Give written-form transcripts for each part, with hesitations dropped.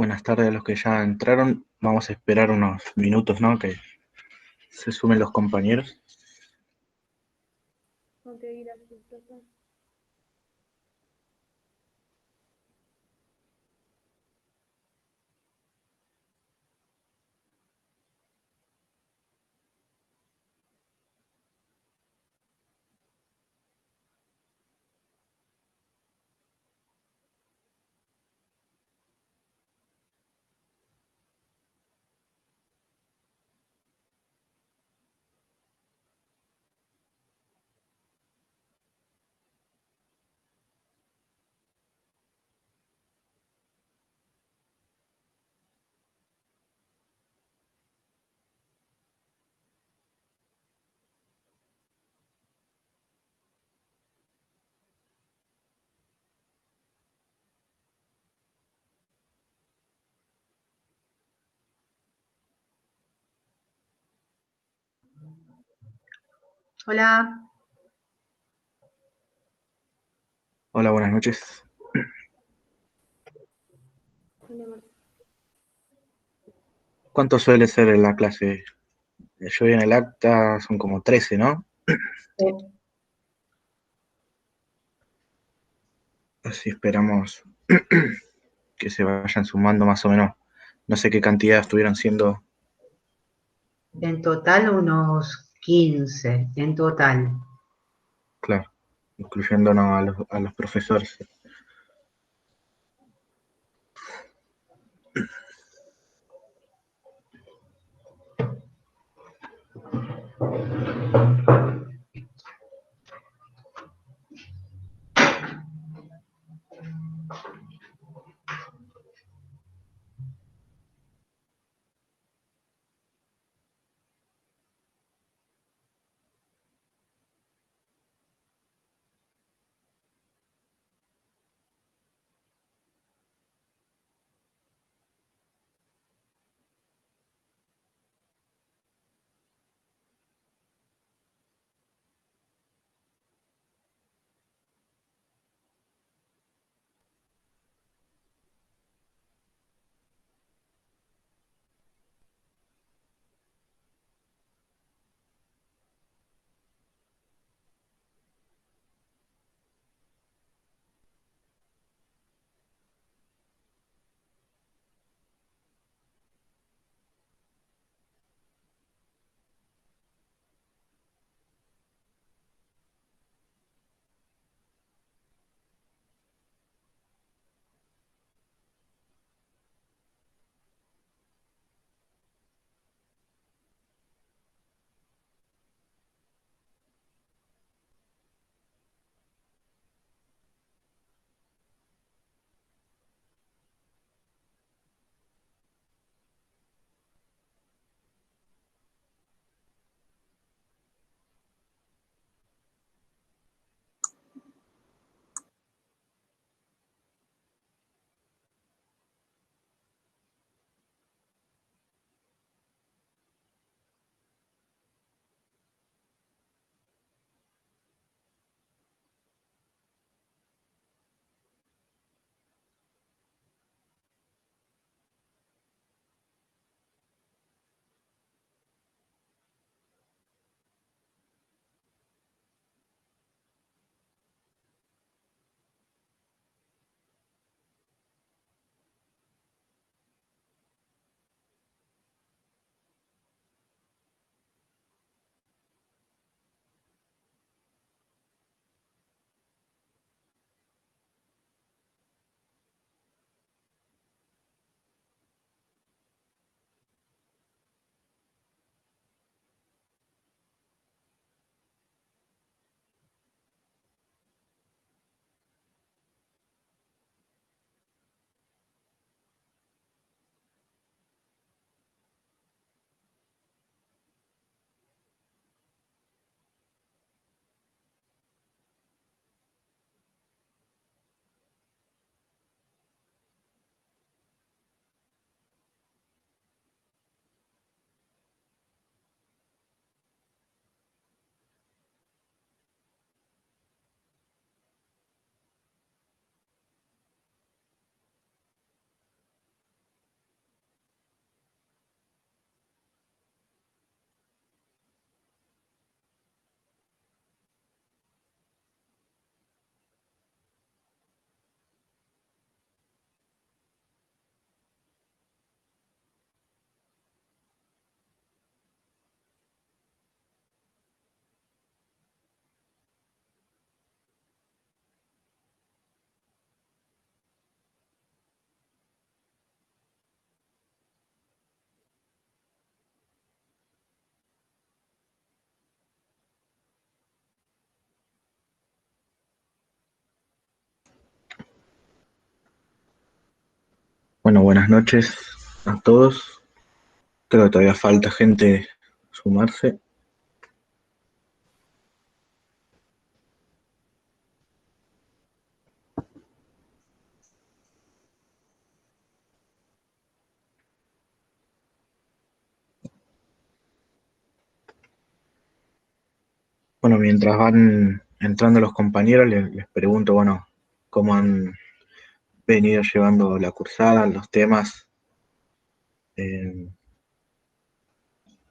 Buenas tardes a los que ya entraron. Vamos a esperar unos minutos, ¿no? Que se sumen los compañeros. Hola, Hola, buenas noches. ¿Cuánto suele ser en la clase? Yo vi en el acta, son como 13, ¿no? eh, Así esperamos que se vayan sumando más o menos. No sé qué cantidad estuvieron siendo, en total unos 15, en total. claro, incluyéndonos a los profesores. Bueno, buenas noches a todos. Creo que todavía falta gente sumarse. Bueno, mientras van entrando los compañeros, les pregunto, bueno, cómo han venido llevando la cursada, los temas. Eh,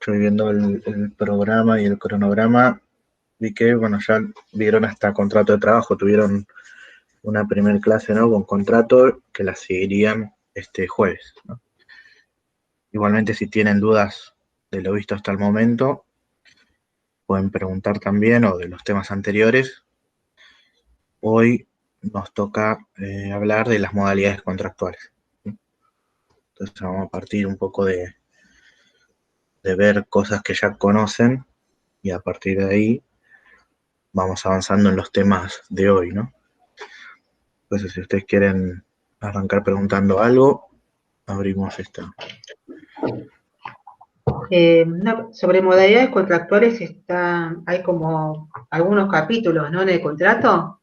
Estoy viendo el programa y el cronograma. Vi que, bueno, ya vieron hasta contrato de trabajo, tuvieron una primer clase, ¿no? Con contrato que la seguirían este jueves, ¿no? Igualmente, si tienen dudas de lo visto hasta el momento, pueden preguntar también, o de los temas anteriores. Hoy nos toca hablar de las modalidades contractuales, ¿sí? Entonces vamos a partir un poco de ver cosas que ya conocen y a partir de ahí vamos avanzando en los temas de hoy, ¿no? Entonces, si ustedes quieren arrancar preguntando algo, abrimos esta. Sobre modalidades contractuales hay como algunos capítulos, ¿no? En el contrato.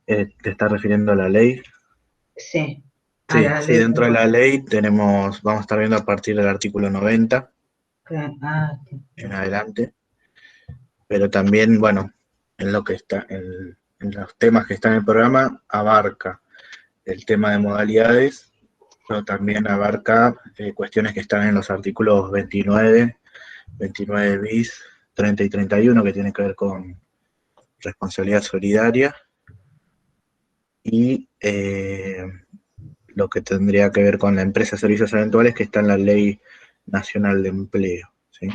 ¿Te estás refiriendo a la ley? Sí, a Sí, la sí, ley. dentro de la ley vamos a estar viendo a partir del artículo 90 en adelante, pero también, bueno, en lo que está, en los temas que están en el programa, abarca el tema de modalidades, pero también abarca cuestiones que están en los artículos 29, 29 bis, 30 y 31, que tienen que ver con responsabilidad solidaria, y lo que tendría que ver con la empresa de servicios eventuales, que está en la Ley Nacional de Empleo, ¿sí?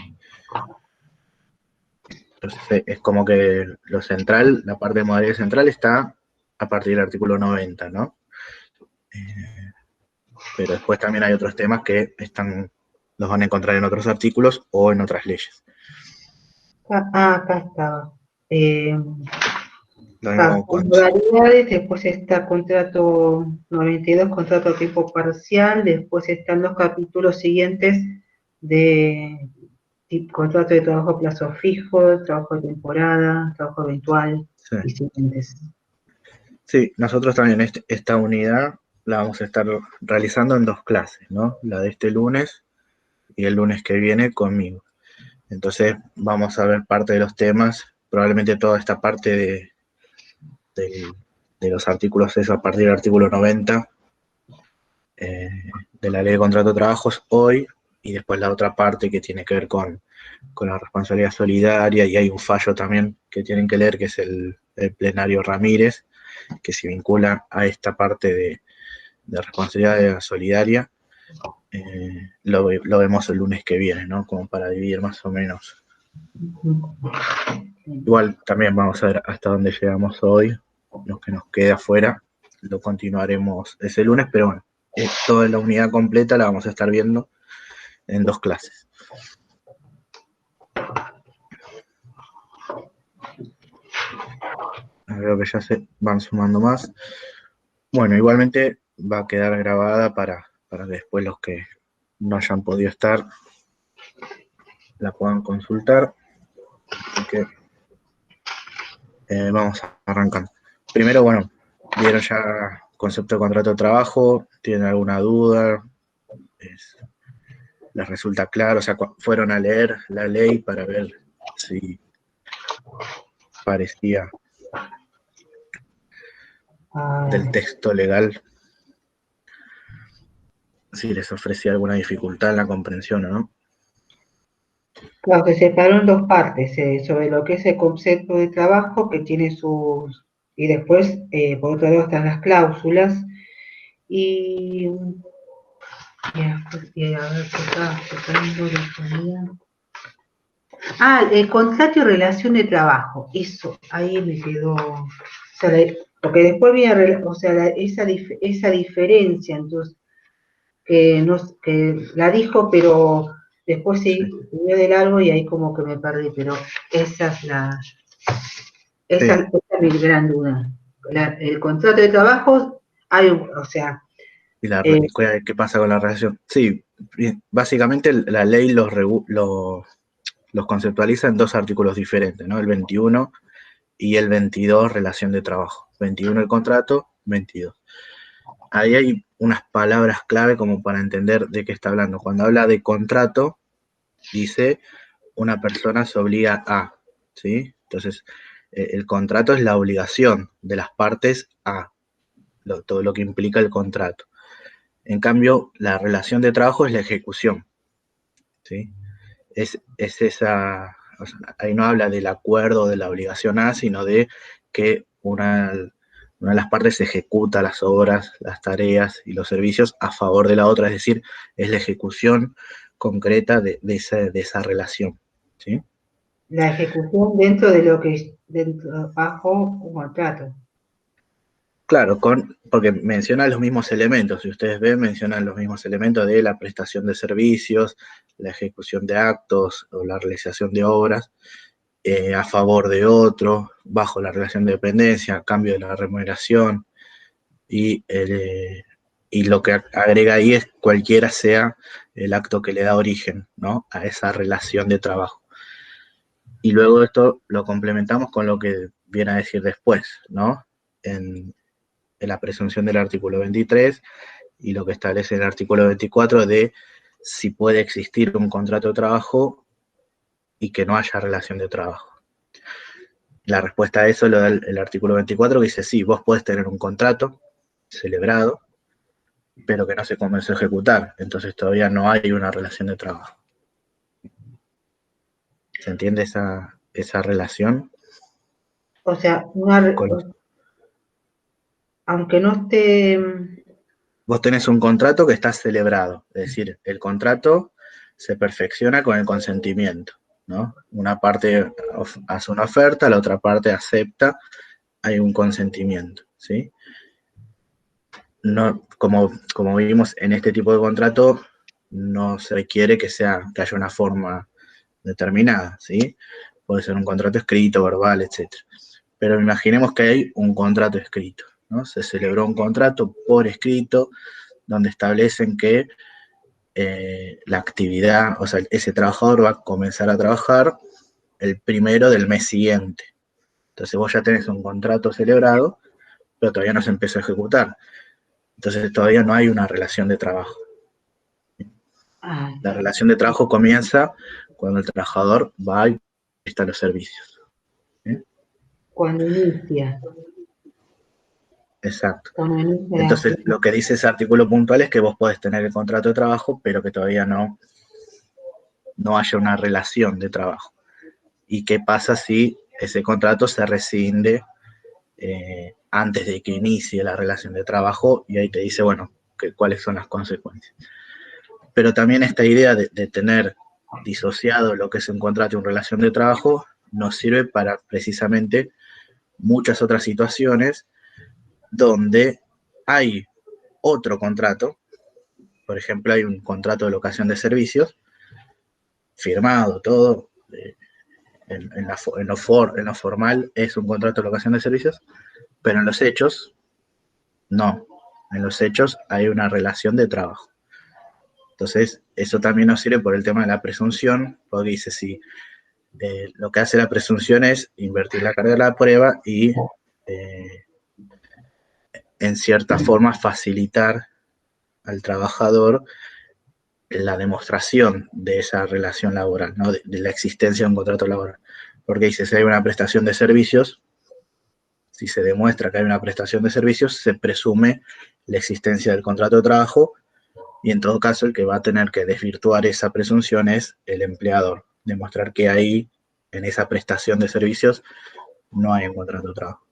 Entonces es como que lo central, la parte de modalidad central está a partir del artículo 90, ¿no? Pero después también hay otros temas que los van a encontrar en otros artículos o en otras leyes. Acá estaba. Lo mismo Con cuando... modalidades, después está contrato 92, contrato a tiempo parcial, después están los capítulos siguientes de contrato de trabajo a plazo fijo, trabajo de temporada, trabajo eventual Sí. y siguientes. Sí, nosotros también esta unidad la vamos a estar realizando en dos clases, ¿no? La de este lunes y el lunes que viene conmigo. Entonces vamos a ver parte de los temas, probablemente toda esta parte de los artículos, eso a partir del artículo 90 de la ley de contrato de trabajos hoy, y después la otra parte que tiene que ver con la responsabilidad solidaria, y hay un fallo también que tienen que leer, que es el plenario Ramírez, que se vincula a esta parte de responsabilidad solidaria. Lo vemos el lunes que viene, ¿no? Como para dividir más o menos. Igual también vamos a ver hasta dónde llegamos hoy, lo que nos queda afuera, lo continuaremos ese lunes, pero bueno, toda la unidad completa la vamos a estar viendo en dos clases. Veo que ya se van sumando más. Bueno, igualmente va a quedar grabada para que después los que no hayan podido estar la puedan consultar. Así que vamos arrancando. Primero, bueno, vieron ya concepto de contrato de trabajo, ¿tienen alguna duda? ¿Les resulta claro? O sea, fueron a leer la ley para ver si parecía del texto legal, si les ofrecía alguna dificultad en la comprensión o no. Claro, se separó en dos partes, sobre lo que es el concepto de trabajo que tiene sus... Y después, por otro lado, están las cláusulas. Y a ver, ¿qué estaba tocando la salida? El contrato y relación de trabajo. Eso, ahí me quedó... O sea, porque después viene, o sea, esa diferencia, entonces, que la dijo, pero después se dio de largo y ahí como que me perdí, pero esa es esa es mi gran duda. El contrato de trabajo, o sea, Eh, ¿Qué pasa con la relación? Sí, básicamente la ley los conceptualiza en dos artículos diferentes, ¿no? El 21 y el 22, relación de trabajo. 21 el contrato, 22. Ahí hay unas palabras clave como para entender de qué está hablando. Cuando habla de contrato, dice una persona se obliga a, ¿sí? Entonces, el contrato es la obligación de las partes a, todo lo que implica el contrato. En cambio, la relación de trabajo es la ejecución, ¿sí? Es esa, o sea, ahí no habla del acuerdo o de la obligación a, sino de que una de las partes ejecuta las obras, las tareas y los servicios a favor de la otra, es decir, es la ejecución concreta de esa relación, ¿sí? la ejecución dentro de lo que bajo un contrato. Claro, porque menciona los mismos elementos, si ustedes ven, mencionan los mismos elementos de la prestación de servicios, la ejecución de actos o la realización de obras a favor de otro, bajo la relación de dependencia, a cambio de la remuneración, y, y lo que agrega ahí es cualquiera sea el acto que le da origen, ¿no? A esa relación de trabajo. Y luego esto lo complementamos con lo que viene a decir después, ¿no? En la presunción del artículo 23 y lo que establece el artículo 24 de si puede existir un contrato de trabajo y que no haya relación de trabajo. La respuesta a eso lo da el artículo 24 que dice, sí, vos podés tener un contrato celebrado, pero que no se comenzó a ejecutar, entonces todavía no hay una relación de trabajo. ¿Se entiende esa relación? O sea, Con, aunque no esté, vos tenés un contrato que está celebrado, es decir, el contrato se perfecciona con el consentimiento, ¿no? Una parte hace una oferta, la otra parte acepta, hay un consentimiento, ¿sí? No, como vimos en este tipo de contrato, no se requiere que haya una forma determinada, ¿sí? Puede ser un contrato escrito, verbal, etc. Pero imaginemos que hay un contrato escrito, ¿no? Se celebró un contrato por escrito donde establecen que la actividad, o sea, ese trabajador va a comenzar a trabajar el primero del mes siguiente. Entonces vos ya tenés un contrato celebrado, pero todavía no se empezó a ejecutar. Entonces todavía no hay una relación de trabajo. ah, La relación de trabajo comienza cuando el trabajador va y presta los servicios. ¿Sí? cuando inicia, Exacto. cuando inicia la Entonces, actividad. lo que dice ese artículo puntual es que vos podés tener el contrato de trabajo, pero que todavía no haya una relación de trabajo. ¿Y qué pasa si ese contrato se rescinde antes de que inicie la relación de trabajo? Y ahí te dice, bueno, cuáles son las consecuencias. Pero también esta idea de tener disociado lo que es un contrato y una relación de trabajo nos sirve para precisamente muchas otras situaciones donde hay otro contrato, por ejemplo, hay un contrato de locación de servicios, firmado todo, en lo formal es un contrato de locación de servicios, pero en los hechos, no. En los hechos hay una relación de trabajo. Entonces, eso también nos sirve por el tema de la presunción, porque dice, si lo que hace la presunción es invertir la carga de la prueba y, en cierta forma, facilitar al trabajador la demostración de esa relación laboral, ¿no? de la existencia de un contrato laboral. Porque dice, si hay una prestación de servicios, si se demuestra que hay una prestación de servicios, se presume la existencia del contrato de trabajo y en todo caso el que va a tener que desvirtuar esa presunción es el empleador, demostrar que ahí, en esa prestación de servicios, no hay un contrato de trabajo.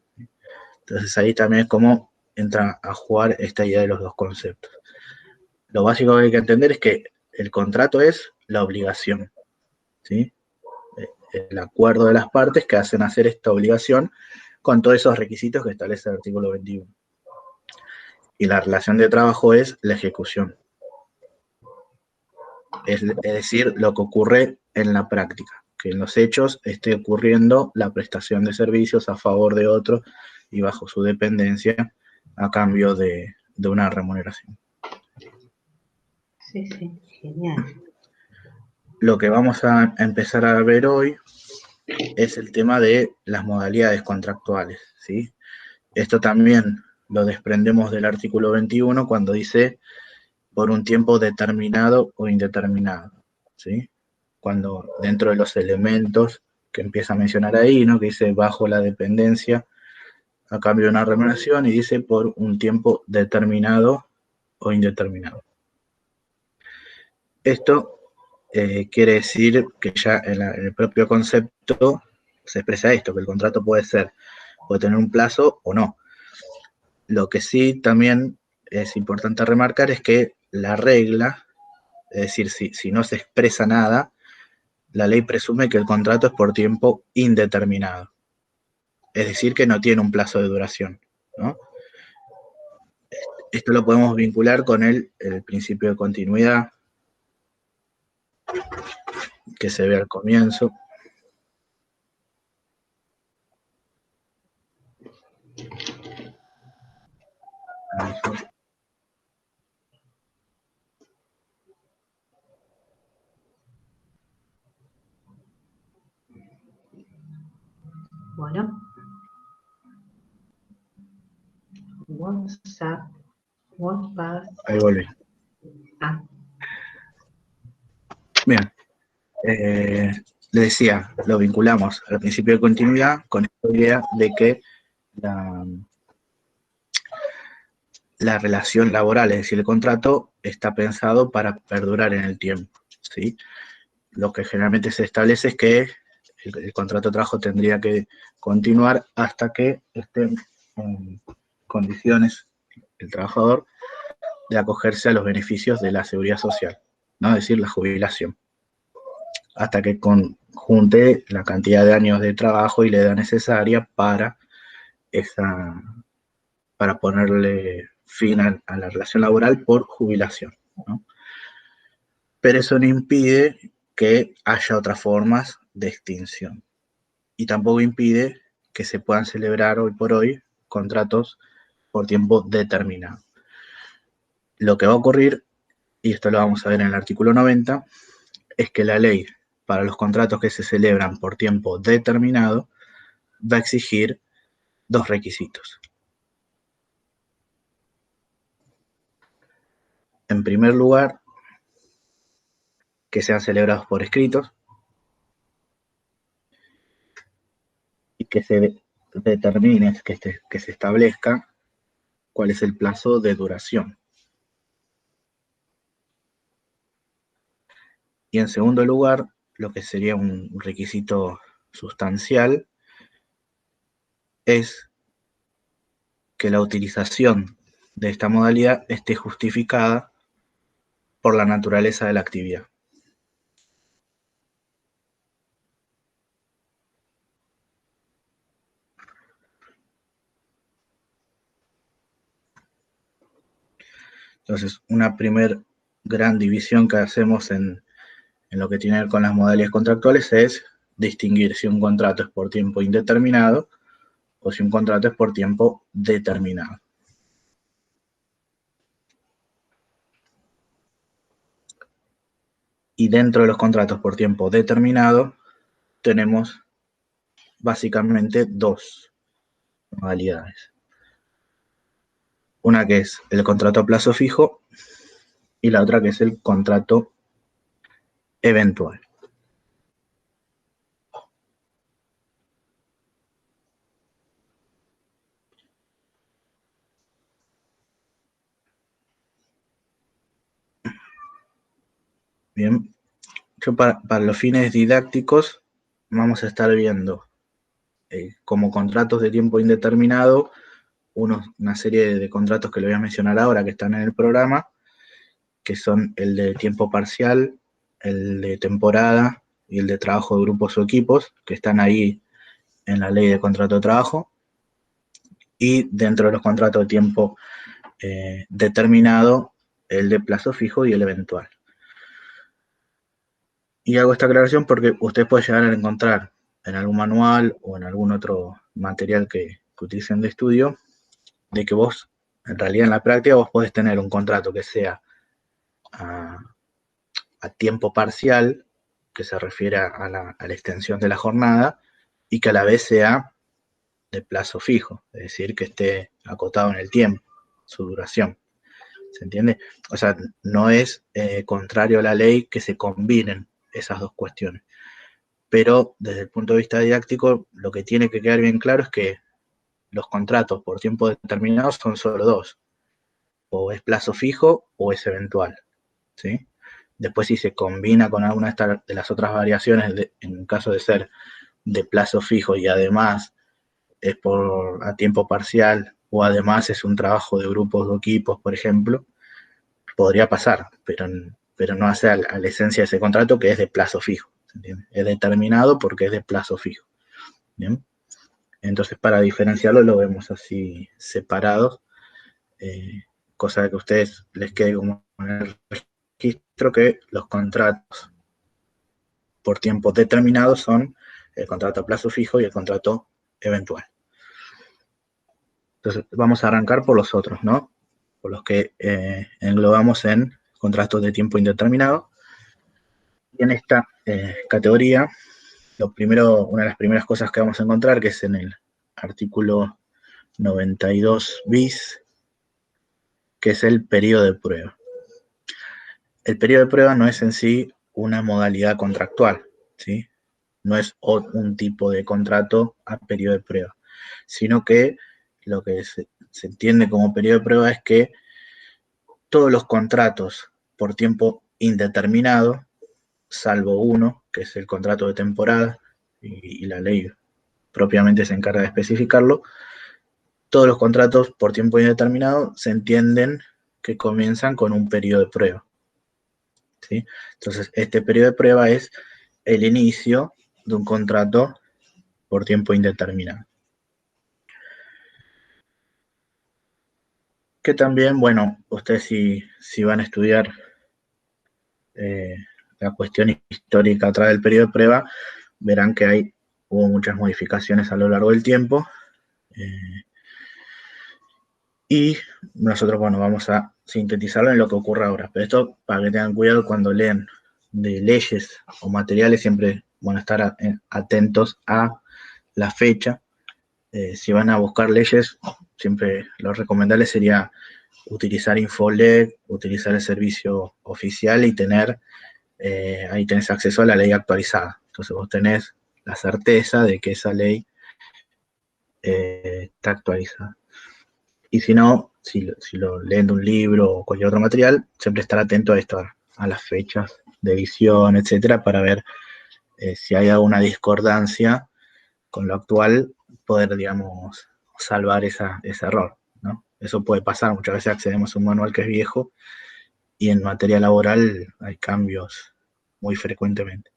Entonces ahí también es como entra a jugar esta idea de los dos conceptos. Lo básico que hay que entender es que el contrato es la obligación, ¿sí? El acuerdo de las partes que hacen hacer esta obligación con todos esos requisitos que establece el artículo 21. Y la relación de trabajo es la ejecución. Es decir, lo que ocurre en la práctica, que en los hechos esté ocurriendo la prestación de servicios a favor de otro y bajo su dependencia a cambio de una remuneración. Sí, sí, genial. Lo que vamos a empezar a ver hoy es el tema de las modalidades contractuales, ¿sí? Esto también lo desprendemos del artículo 21 cuando dice por un tiempo determinado o indeterminado, ¿sí? Cuando dentro de los elementos que empieza a mencionar ahí, ¿no? Que dice bajo la dependencia a cambio de una remuneración y dice por un tiempo determinado o indeterminado. Esto quiere decir que ya en el propio concepto se expresa esto, que el contrato puede tener un plazo o no. Lo que sí también es importante remarcar es que la regla, es decir, si no se expresa nada, la ley presume que el contrato es por tiempo indeterminado. Es decir, que no tiene un plazo de duración, ¿no? Esto lo podemos vincular con el principio de continuidad que se ve al comienzo. Bueno. WhatsApp. Ahí volví. Ah. Bien. Le decía, lo vinculamos al principio de continuidad con esta idea de que la relación laboral, es decir, el contrato, está pensado para perdurar en el tiempo, ¿sí? Lo que generalmente se establece es que el contrato de trabajo tendría que continuar hasta que esté en condiciones el trabajador de acogerse a los beneficios de la seguridad social, ¿no? Es decir, la jubilación, hasta que junte la cantidad de años de trabajo y la edad necesaria para ponerle fin a la relación laboral por jubilación, ¿no? Pero eso no impide que haya otras formas de extinción. Y tampoco impide que se puedan celebrar hoy por hoy contratos por tiempo determinado. Lo que va a ocurrir, y esto lo vamos a ver en el artículo 90, es que la ley para los contratos que se celebran por tiempo determinado va a exigir dos requisitos. En primer lugar, que sean celebrados por escritos y que se determine, que se establezca cuál es el plazo de duración. Y en segundo lugar, lo que sería un requisito sustancial es que la utilización de esta modalidad esté justificada por la naturaleza de la actividad. Entonces, una primer gran división que hacemos en lo que tiene que ver con las modalidades contractuales es distinguir si un contrato es por tiempo indeterminado o si un contrato es por tiempo determinado. Y dentro de los contratos por tiempo determinado tenemos básicamente dos modalidades. Una que es el contrato a plazo fijo y la otra que es el contrato eventual. Bien, yo para los fines didácticos vamos a estar viendo como contratos de tiempo indeterminado una serie de contratos que le voy a mencionar ahora que están en el programa, que son el de tiempo parcial, el de temporada y el de trabajo de grupos o equipos, que están ahí en la ley de contrato de trabajo, y dentro de los contratos de tiempo determinado, el de plazo fijo y el eventual. Y hago esta aclaración porque usted puede llegar a encontrar en algún manual o en algún otro material que utilicen de estudio, de que vos, en realidad en la práctica, vos podés tener un contrato que sea a tiempo parcial, que se refiere a la extensión de la jornada, y que a la vez sea de plazo fijo, es decir, que esté acotado en el tiempo, su duración. ¿Se entiende? O sea, no es contrario a la ley que se combinen esas dos cuestiones. Pero desde el punto de vista didáctico, lo que tiene que quedar bien claro es que los contratos por tiempo determinado son solo dos. O es plazo fijo o es eventual. ¿Sí? Después, si se combina con alguna de las otras variaciones, en caso de ser de plazo fijo y además es a tiempo parcial o además es un trabajo de grupos o equipos, por ejemplo, podría pasar, pero no hace a la esencia de ese contrato, que es de plazo fijo. ¿Se entiende? Es determinado porque es de plazo fijo. ¿Bien? Entonces, para diferenciarlo, lo vemos así separados, cosa de que a ustedes les quede como en el registro que los contratos por tiempo determinado son el contrato a plazo fijo y el contrato eventual. Entonces, vamos a arrancar por los otros, ¿no? Por los que englobamos en contratos de tiempo indeterminado. Y en esta categoría, una de las primeras cosas que vamos a encontrar, que es en el artículo 92 bis, que es el periodo de prueba. El periodo de prueba no es en sí una modalidad contractual, ¿sí? No es un tipo de contrato a periodo de prueba, sino que lo que se entiende como periodo de prueba es que todos los contratos por tiempo indeterminado, salvo uno, que es el contrato de temporada, y la ley propiamente se encarga de especificarlo, todos los contratos por tiempo indeterminado se entienden que comienzan con un periodo de prueba. ¿Sí? Entonces, este periodo de prueba es el inicio de un contrato por tiempo indeterminado. Que también, bueno, ustedes si van a estudiar la cuestión histórica atrás del periodo de prueba, verán que hubo muchas modificaciones a lo largo del tiempo. Y nosotros, bueno, vamos a sintetizarlo en lo que ocurre ahora. Pero esto, para que tengan cuidado cuando leen de leyes o materiales, siempre, bueno, estar atentos a la fecha. Si van a buscar leyes, siempre lo recomendable sería utilizar Infolet, utilizar el servicio oficial y ahí tenés acceso a la ley actualizada. Entonces vos tenés la certeza de que esa ley está actualizada. Y si no, si lo leen de un libro o cualquier otro material, siempre estar atento a esto, a las fechas de edición, etcétera, para ver si hay alguna discordancia con lo actual, poder, digamos, salvar ese error, ¿no? Eso puede pasar, muchas veces accedemos a un manual que es viejo y en materia laboral hay cambios muy frecuentemente.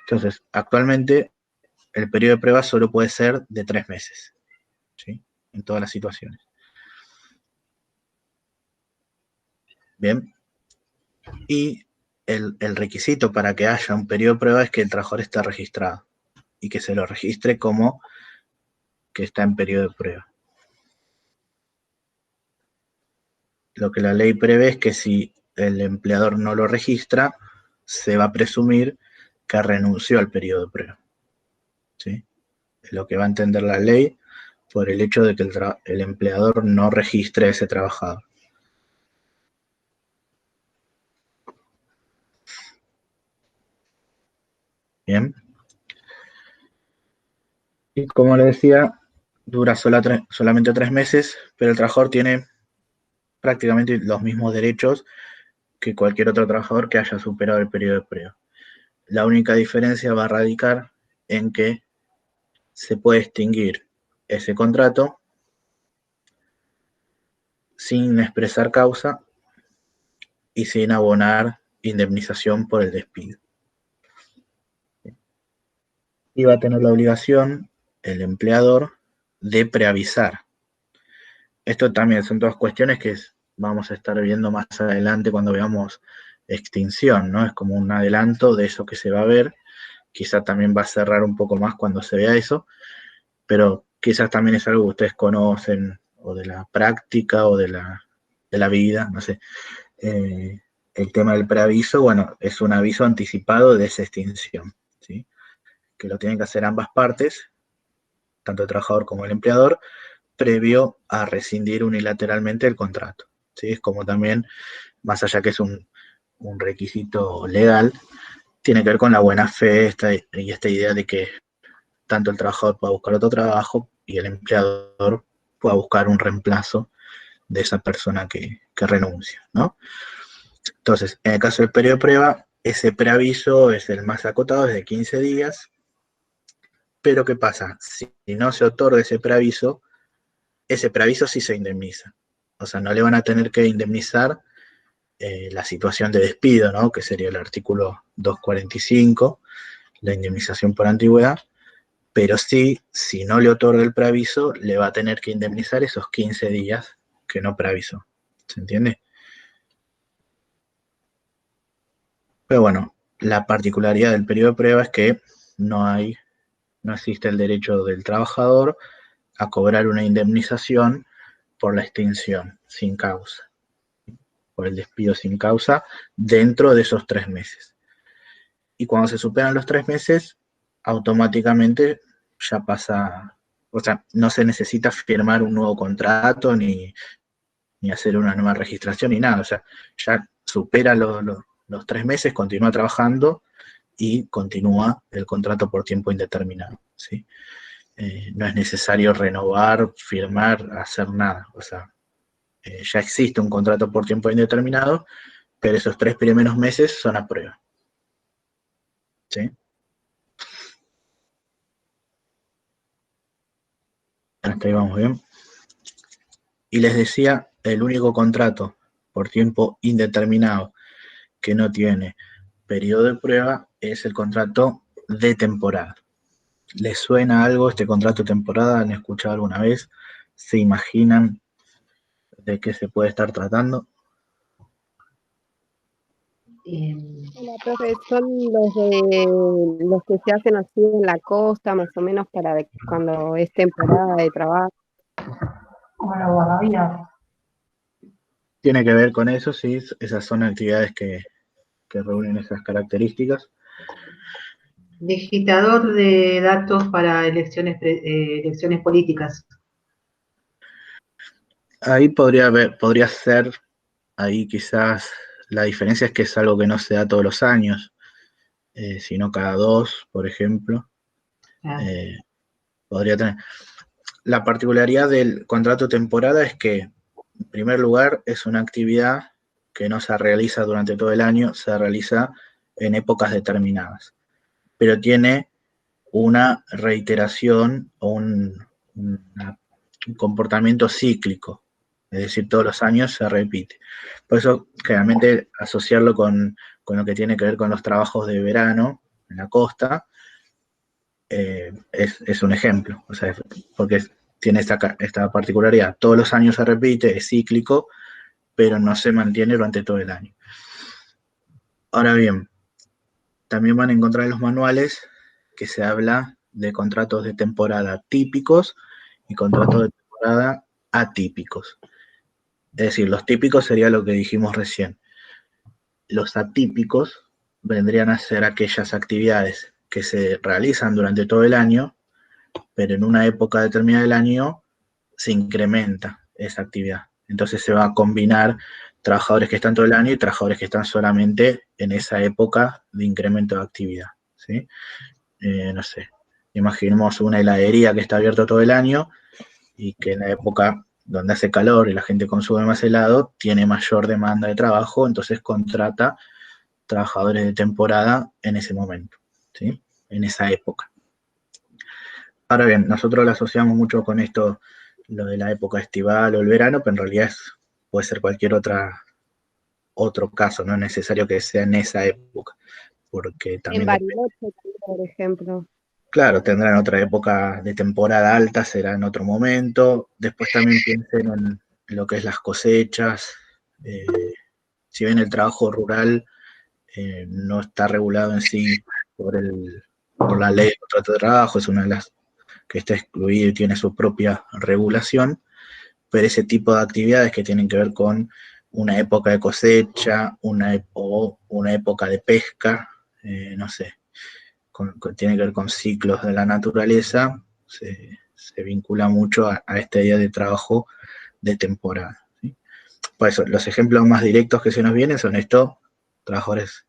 Entonces, actualmente el periodo de prueba solo puede ser de 3 meses, ¿sí? En todas las situaciones. Bien. Y el requisito para que haya un periodo de prueba es que el trabajador esté registrado y que se lo registre como que está en periodo de prueba. Lo que la ley prevé es que si el empleador no lo registra, se va a presumir que renunció al periodo de prueba. ¿Sí? Es lo que va a entender la ley por el hecho de que el empleador no registre a ese trabajador. Bien. Y como le decía, dura solamente 3 meses, pero el trabajador tiene prácticamente los mismos derechos que cualquier otro trabajador que haya superado el periodo de prueba. La única diferencia va a radicar en que se puede extinguir ese contrato sin expresar causa y sin abonar indemnización por el despido. Y va a tener la obligación el empleador de preavisar. Esto también son todas cuestiones que vamos a estar viendo más adelante cuando veamos extinción, ¿no? Es como un adelanto de eso que se va a ver. Quizá también va a cerrar un poco más cuando se vea eso, pero quizás también es algo que ustedes conocen, o de la práctica, o de la vida, no sé. el tema del preaviso, bueno, es un aviso anticipado de esa extinción, ¿sí? Que lo tienen que hacer ambas partes, tanto el trabajador como el empleador, previo a rescindir unilateralmente el contrato, ¿sí? Es como también, más allá que es un requisito legal, tiene que ver con la buena fe y esta idea de que tanto el trabajador pueda buscar otro trabajo y el empleador pueda buscar un reemplazo de esa persona que renuncia, ¿no? Entonces, en el caso del periodo de prueba, ese preaviso es el más acotado, es de 15 días, pero ¿qué pasa? Si no se otorga ese preaviso sí se indemniza. O sea, no le van a tener que indemnizar la situación de despido, ¿no? Que sería el artículo 245, la indemnización por antigüedad, pero sí, si no le otorga el preaviso, le va a tener que indemnizar esos 15 días que no preavisó. ¿Se entiende? Pero bueno, la particularidad del periodo de prueba es que no hay, no existe el derecho del trabajador a cobrar una indemnización por la extinción sin causa, por el despido sin causa, dentro de esos 3 meses. Y cuando se superan los 3 meses, automáticamente ya pasa, o sea, no se necesita firmar un nuevo contrato ni hacer una nueva registración ni nada, o sea, ya supera los 3 meses, continúa trabajando y continúa el contrato por tiempo indeterminado, ¿sí? No es necesario renovar, firmar, hacer nada, o sea, ya existe un contrato por tiempo indeterminado, pero esos 3 primeros meses son a prueba, ¿sí? Hasta ahí vamos bien. Y les decía, el único contrato por tiempo indeterminado que no tiene periodo de prueba es el contrato de temporada. ¿Les suena algo este contrato de temporada? ¿Han escuchado alguna vez? ¿Se imaginan de qué se puede estar tratando? Hola, profe, son los que se hacen así en la costa, más o menos cuando es temporada de trabajo. Tiene que ver con eso, sí, esas son actividades que reúnen esas características. Digitador de datos para elecciones políticas. Ahí podría ser, ahí quizás la diferencia es que es algo que no se da todos los años, sino cada 2, por ejemplo. Ah, Podría tener. La particularidad del contrato temporada es que, en primer lugar, es una actividad que no se realiza durante todo el año, se realiza en épocas determinadas, pero tiene una reiteración o un comportamiento cíclico, es decir, todos los años se repite. Por eso, generalmente, asociarlo con lo que tiene que ver con los trabajos de verano en la costa, es un ejemplo, o sea, porque tiene esta particularidad. Todos los años se repite, es cíclico, pero no se mantiene durante todo el año. Ahora bien, también van a encontrar en los manuales que se habla de contratos de temporada típicos y contratos de temporada atípicos. Es decir, los típicos sería lo que dijimos recién. Los atípicos vendrían a ser aquellas actividades que se realizan durante todo el año, pero en una época determinada del año se incrementa esa actividad. Entonces se va a combinar trabajadores que están todo el año y trabajadores que están solamente en esa época de incremento de actividad, ¿sí? No sé, imaginemos una heladería que está abierta todo el año y que en la época donde hace calor y la gente consume más helado, tiene mayor demanda de trabajo, entonces contrata trabajadores de temporada en ese momento, ¿sí? En esa época. Ahora bien, nosotros lo asociamos mucho con esto, lo de la época estival o el verano, pero en realidad puede ser cualquier otro caso, no es necesario que sea en esa época, porque En también depende. Bariloche, por ejemplo. Claro, tendrán otra época de temporada alta, será en otro momento. Después también piensen en lo que es las cosechas. Eh, si bien el trabajo rural no está regulado en sí por la ley de contrato de trabajo, es una de las que está excluida y tiene su propia regulación, pero ese tipo de actividades que tienen que ver con una época de cosecha, o una época de pesca, no sé, tiene que ver con ciclos de la naturaleza, se vincula mucho a esta idea de trabajo de temporada, ¿sí? Por eso, los ejemplos más directos que se nos vienen son estos trabajadores,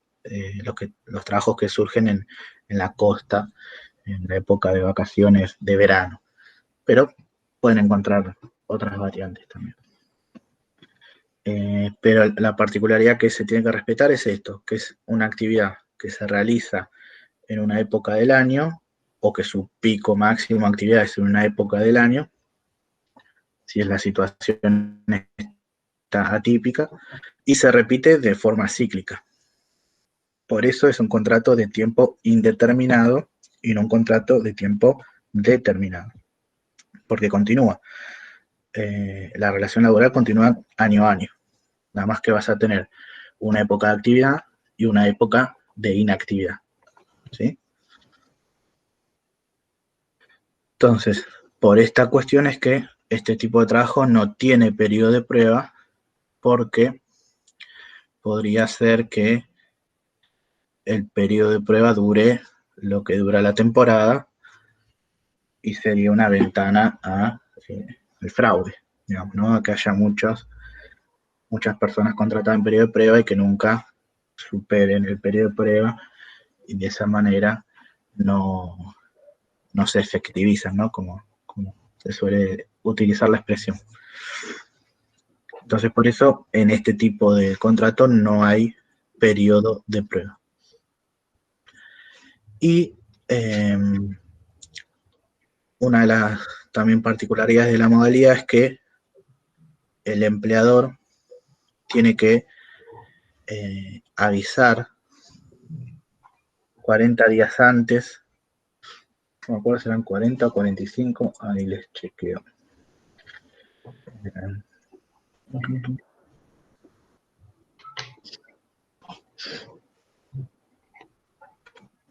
los trabajos que surgen en la costa, en la época de vacaciones de verano, pero pueden encontrar otras variantes también. Pero la particularidad que se tiene que respetar es esto, que es una actividad que se realiza en una época del año, o que su pico máximo de actividad es en una época del año, si es la situación está atípica, y se repite de forma cíclica. Por eso es un contrato de tiempo indeterminado y no un contrato de tiempo determinado, porque continúa. La relación laboral continúa año a año, nada más que vas a tener una época de actividad y una época de inactividad, ¿sí? Entonces, por esta cuestión es que este tipo de trabajo no tiene periodo de prueba, porque podría ser que el periodo de prueba dure lo que dura la temporada y sería una ventana al fraude, digamos, ¿no? A que haya muchas personas contratadas en periodo de prueba y que nunca superen el periodo de prueba, y de esa manera no se efectivizan, ¿no? Como se suele utilizar la expresión. Entonces, por eso, en este tipo de contrato no hay periodo de prueba. Y una de las también particularidades de la modalidad es que el empleador tiene que avisar 40 días antes, no me acuerdo si eran 40 o 45, ahí les chequeo.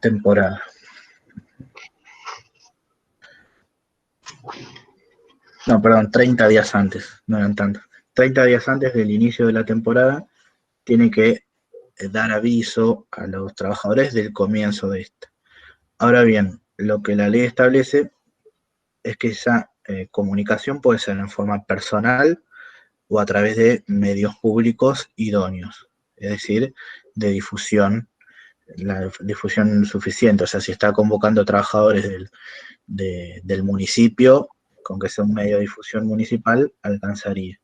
Temporada. No, perdón, 30 días antes, no eran tantos. 30 días antes del inicio de la temporada tiene que dar aviso a los trabajadores del comienzo de esta. Ahora bien, lo que la ley establece es que esa comunicación puede ser en forma personal o a través de medios públicos idóneos, es decir, de difusión, la difusión suficiente. O sea, si está convocando trabajadores del municipio, con que sea un medio de difusión municipal, alcanzaría.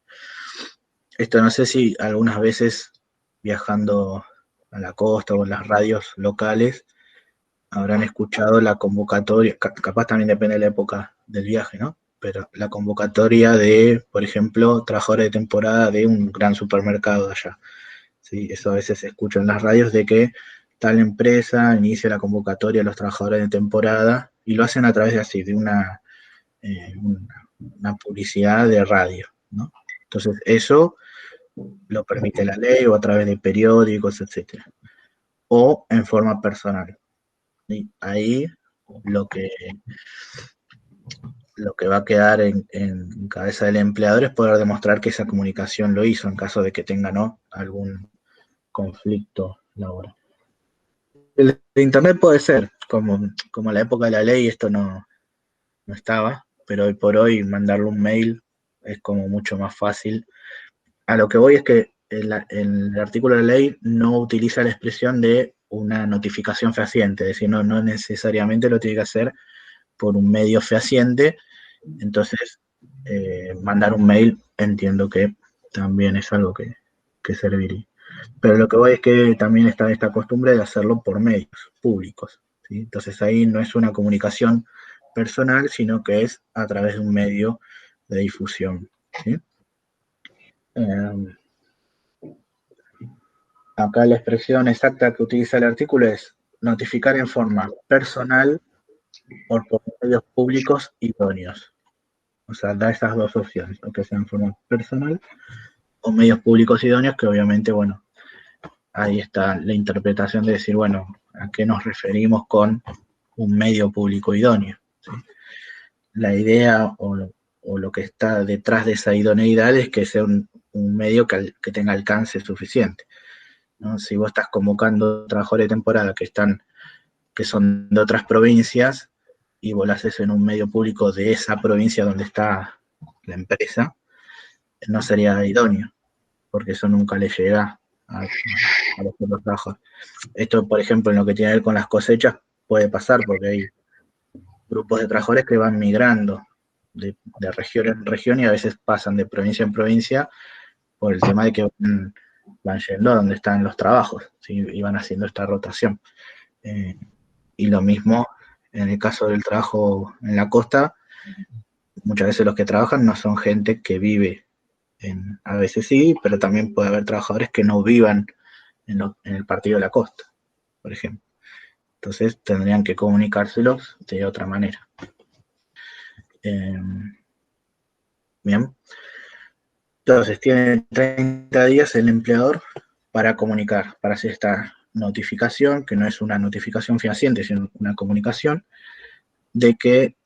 Esto no sé si algunas veces viajando a la costa o en las radios locales habrán escuchado la convocatoria, capaz también depende de la época del viaje, ¿no? Pero la convocatoria de, por ejemplo, trabajadores de temporada de un gran supermercado de allá. ¿Sí? Eso a veces se escucha en las radios, de que tal empresa inicia la convocatoria a los trabajadores de temporada, y lo hacen a través de así, de una publicidad de radio, ¿no? Entonces, eso lo permite la ley, o a través de periódicos, etcétera, o en forma personal. Y ahí lo que va a quedar en cabeza del empleador es poder demostrar que esa comunicación lo hizo, en caso de que tenga, ¿no?, algún conflicto laboral. El de internet puede ser, como en la época de la ley esto no estaba, pero hoy por hoy mandarle un mail es como mucho más fácil. A lo que voy es que el artículo de la ley no utiliza la expresión de una notificación fehaciente, es decir, no necesariamente lo tiene que hacer por un medio fehaciente. Entonces, mandar un mail entiendo que también es algo que serviría. Pero lo que voy es que también está esta costumbre de hacerlo por medios públicos, ¿sí? Entonces ahí no es una comunicación personal, sino que es a través de un medio de difusión, ¿sí? Acá la expresión exacta que utiliza el artículo es notificar en forma personal o por medios públicos idóneos. O sea, da esas dos opciones, o que sea en forma personal o medios públicos idóneos, que obviamente, bueno, ahí está la interpretación de decir, bueno, ¿a qué nos referimos con un medio público idóneo? ¿Sí? La idea o lo que está detrás de esa idoneidad es que sea un un medio que tenga alcance suficiente, ¿no? Si vos estás convocando trabajadores de temporada que son de otras provincias, y vos lo haces en un medio público de esa provincia donde está la empresa, no sería idóneo, porque eso nunca le llega a los otros trabajadores. Esto, por ejemplo, en lo que tiene que ver con las cosechas, puede pasar porque hay grupos de trabajadores que van migrando de región en región y a veces pasan de provincia en provincia por el tema de que van yendo a donde están los trabajos, ¿sí? Y van haciendo esta rotación. Y lo mismo en el caso del trabajo en la costa, muchas veces los que trabajan no son gente que vive, a veces sí, pero también puede haber trabajadores que no vivan en el partido de la costa, por ejemplo. Entonces tendrían que comunicárselos de otra manera. Bien. Entonces tiene 30 días el empleador para comunicar, para hacer esta notificación, que no es una notificación fehaciente, sino una comunicación de que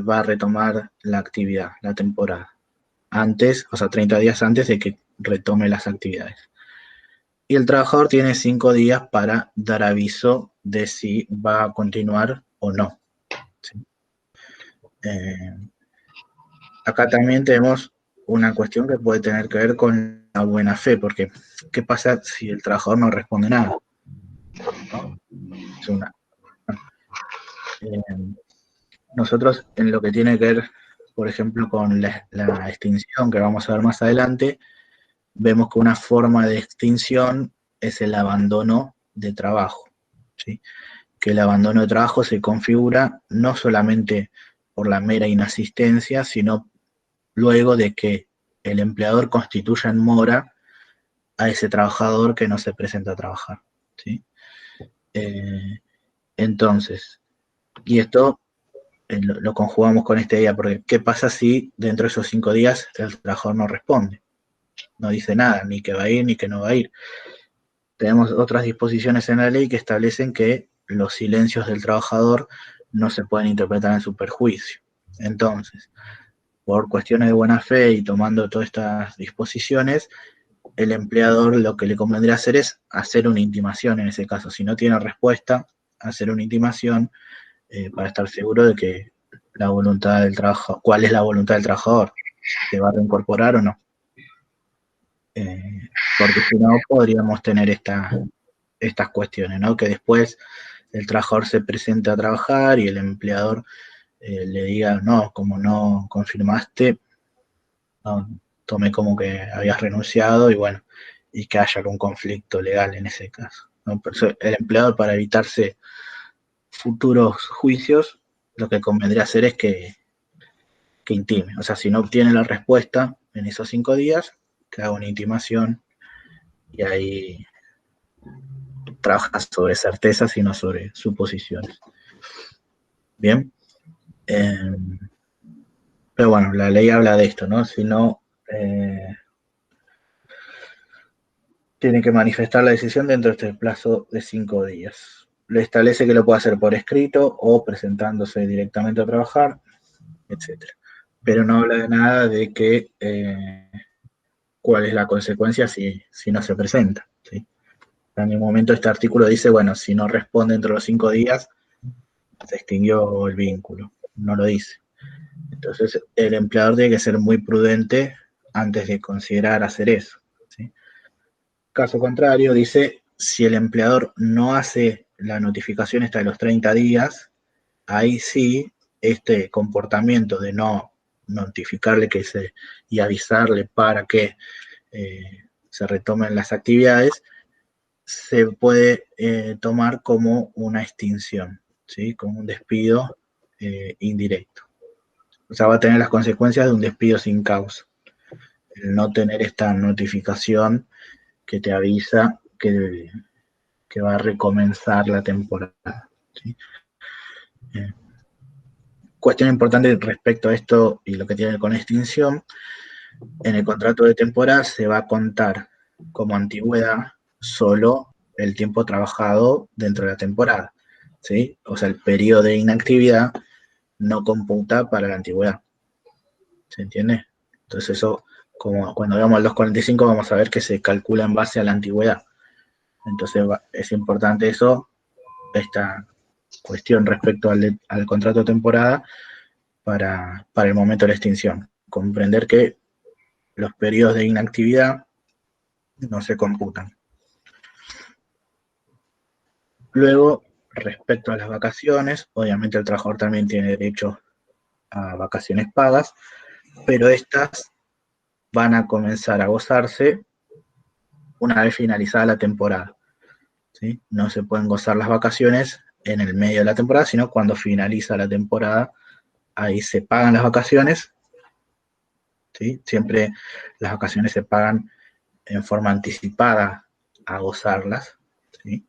va a retomar la actividad, la temporada, antes, o sea, 30 días antes de que retome las actividades. Y el trabajador tiene 5 días para dar aviso de si va a continuar o no. ¿Sí? Acá también tenemos una cuestión que puede tener que ver con la buena fe, porque ¿qué pasa si el trabajador no responde nada? ¿No? Es nosotros en lo que tiene que ver, por ejemplo, con la extinción que vamos a ver más adelante, vemos que una forma de extinción es el abandono de trabajo, ¿sí? Que el abandono de trabajo se configura no solamente por la mera inasistencia, sino luego de que el empleador constituya en mora a ese trabajador que no se presenta a trabajar, ¿sí? Entonces, y esto lo conjugamos con esta idea, porque ¿qué pasa si dentro de esos 5 días el trabajador no responde? No dice nada, ni que va a ir ni que no va a ir. Tenemos otras disposiciones en la ley que establecen que los silencios del trabajador no se pueden interpretar en su perjuicio. Entonces, por cuestiones de buena fe y tomando todas estas disposiciones, el empleador lo que le convendría hacer es hacer una intimación en ese caso. Si no tiene respuesta, hacer una intimación para estar seguro de que la voluntad del trabajador, cuál es la voluntad del trabajador, ¿se va a reincorporar o no? Porque si no, podríamos tener estas cuestiones, ¿no? Que después el trabajador se presente a trabajar y el empleador le diga, no, como no confirmaste, no, tomé como que habías renunciado y bueno, y que haya algún conflicto legal en ese caso, ¿no? Por eso el empleador, para evitarse futuros juicios, lo que convendría hacer es que intime. O sea, si no obtiene la respuesta en esos 5 días, que haga una intimación y ahí trabaja sobre certezas y no sobre suposiciones. Bien. Pero bueno, la ley habla de esto, ¿no? Si no, tiene que manifestar la decisión dentro de este plazo de 5 días. Le establece que lo puede hacer por escrito o presentándose directamente a trabajar, etc. Pero no habla de nada de que cuál es la consecuencia si no se presenta, ¿sí? En ningún momento este artículo dice, bueno, si no responde dentro de los 5 días, se extinguió el vínculo. No lo dice. Entonces, el empleador tiene que ser muy prudente antes de considerar hacer eso, ¿sí? Caso contrario, dice, si el empleador no hace la notificación esta de los 30 días, ahí sí, este comportamiento de no notificarle y avisarle para que se retomen las actividades, se puede tomar como una extinción, ¿sí? Como un despido indirecto. O sea, va a tener las consecuencias de un despido sin causa. El no tener esta notificación que te avisa que va a recomenzar la temporada, ¿sí? Cuestión importante respecto a esto y lo que tiene con extinción, en el contrato de temporada se va a contar como antigüedad solo el tiempo trabajado dentro de la temporada, ¿sí? O sea, el periodo de inactividad no computa para la antigüedad. ¿Se entiende? Entonces eso como cuando veamos el 245 vamos a ver que se calcula en base a la antigüedad. Entonces es importante eso, esta cuestión respecto al contrato de temporada para el momento de la extinción. Comprender que los periodos de inactividad no se computan. Luego, respecto a las vacaciones, obviamente el trabajador también tiene derecho a vacaciones pagas, pero estas van a comenzar a gozarse una vez finalizada la temporada, ¿sí? No se pueden gozar las vacaciones en el medio de la temporada, sino cuando finaliza la temporada, ahí se pagan las vacaciones, ¿sí? Siempre las vacaciones se pagan en forma anticipada a gozarlas, ¿sí?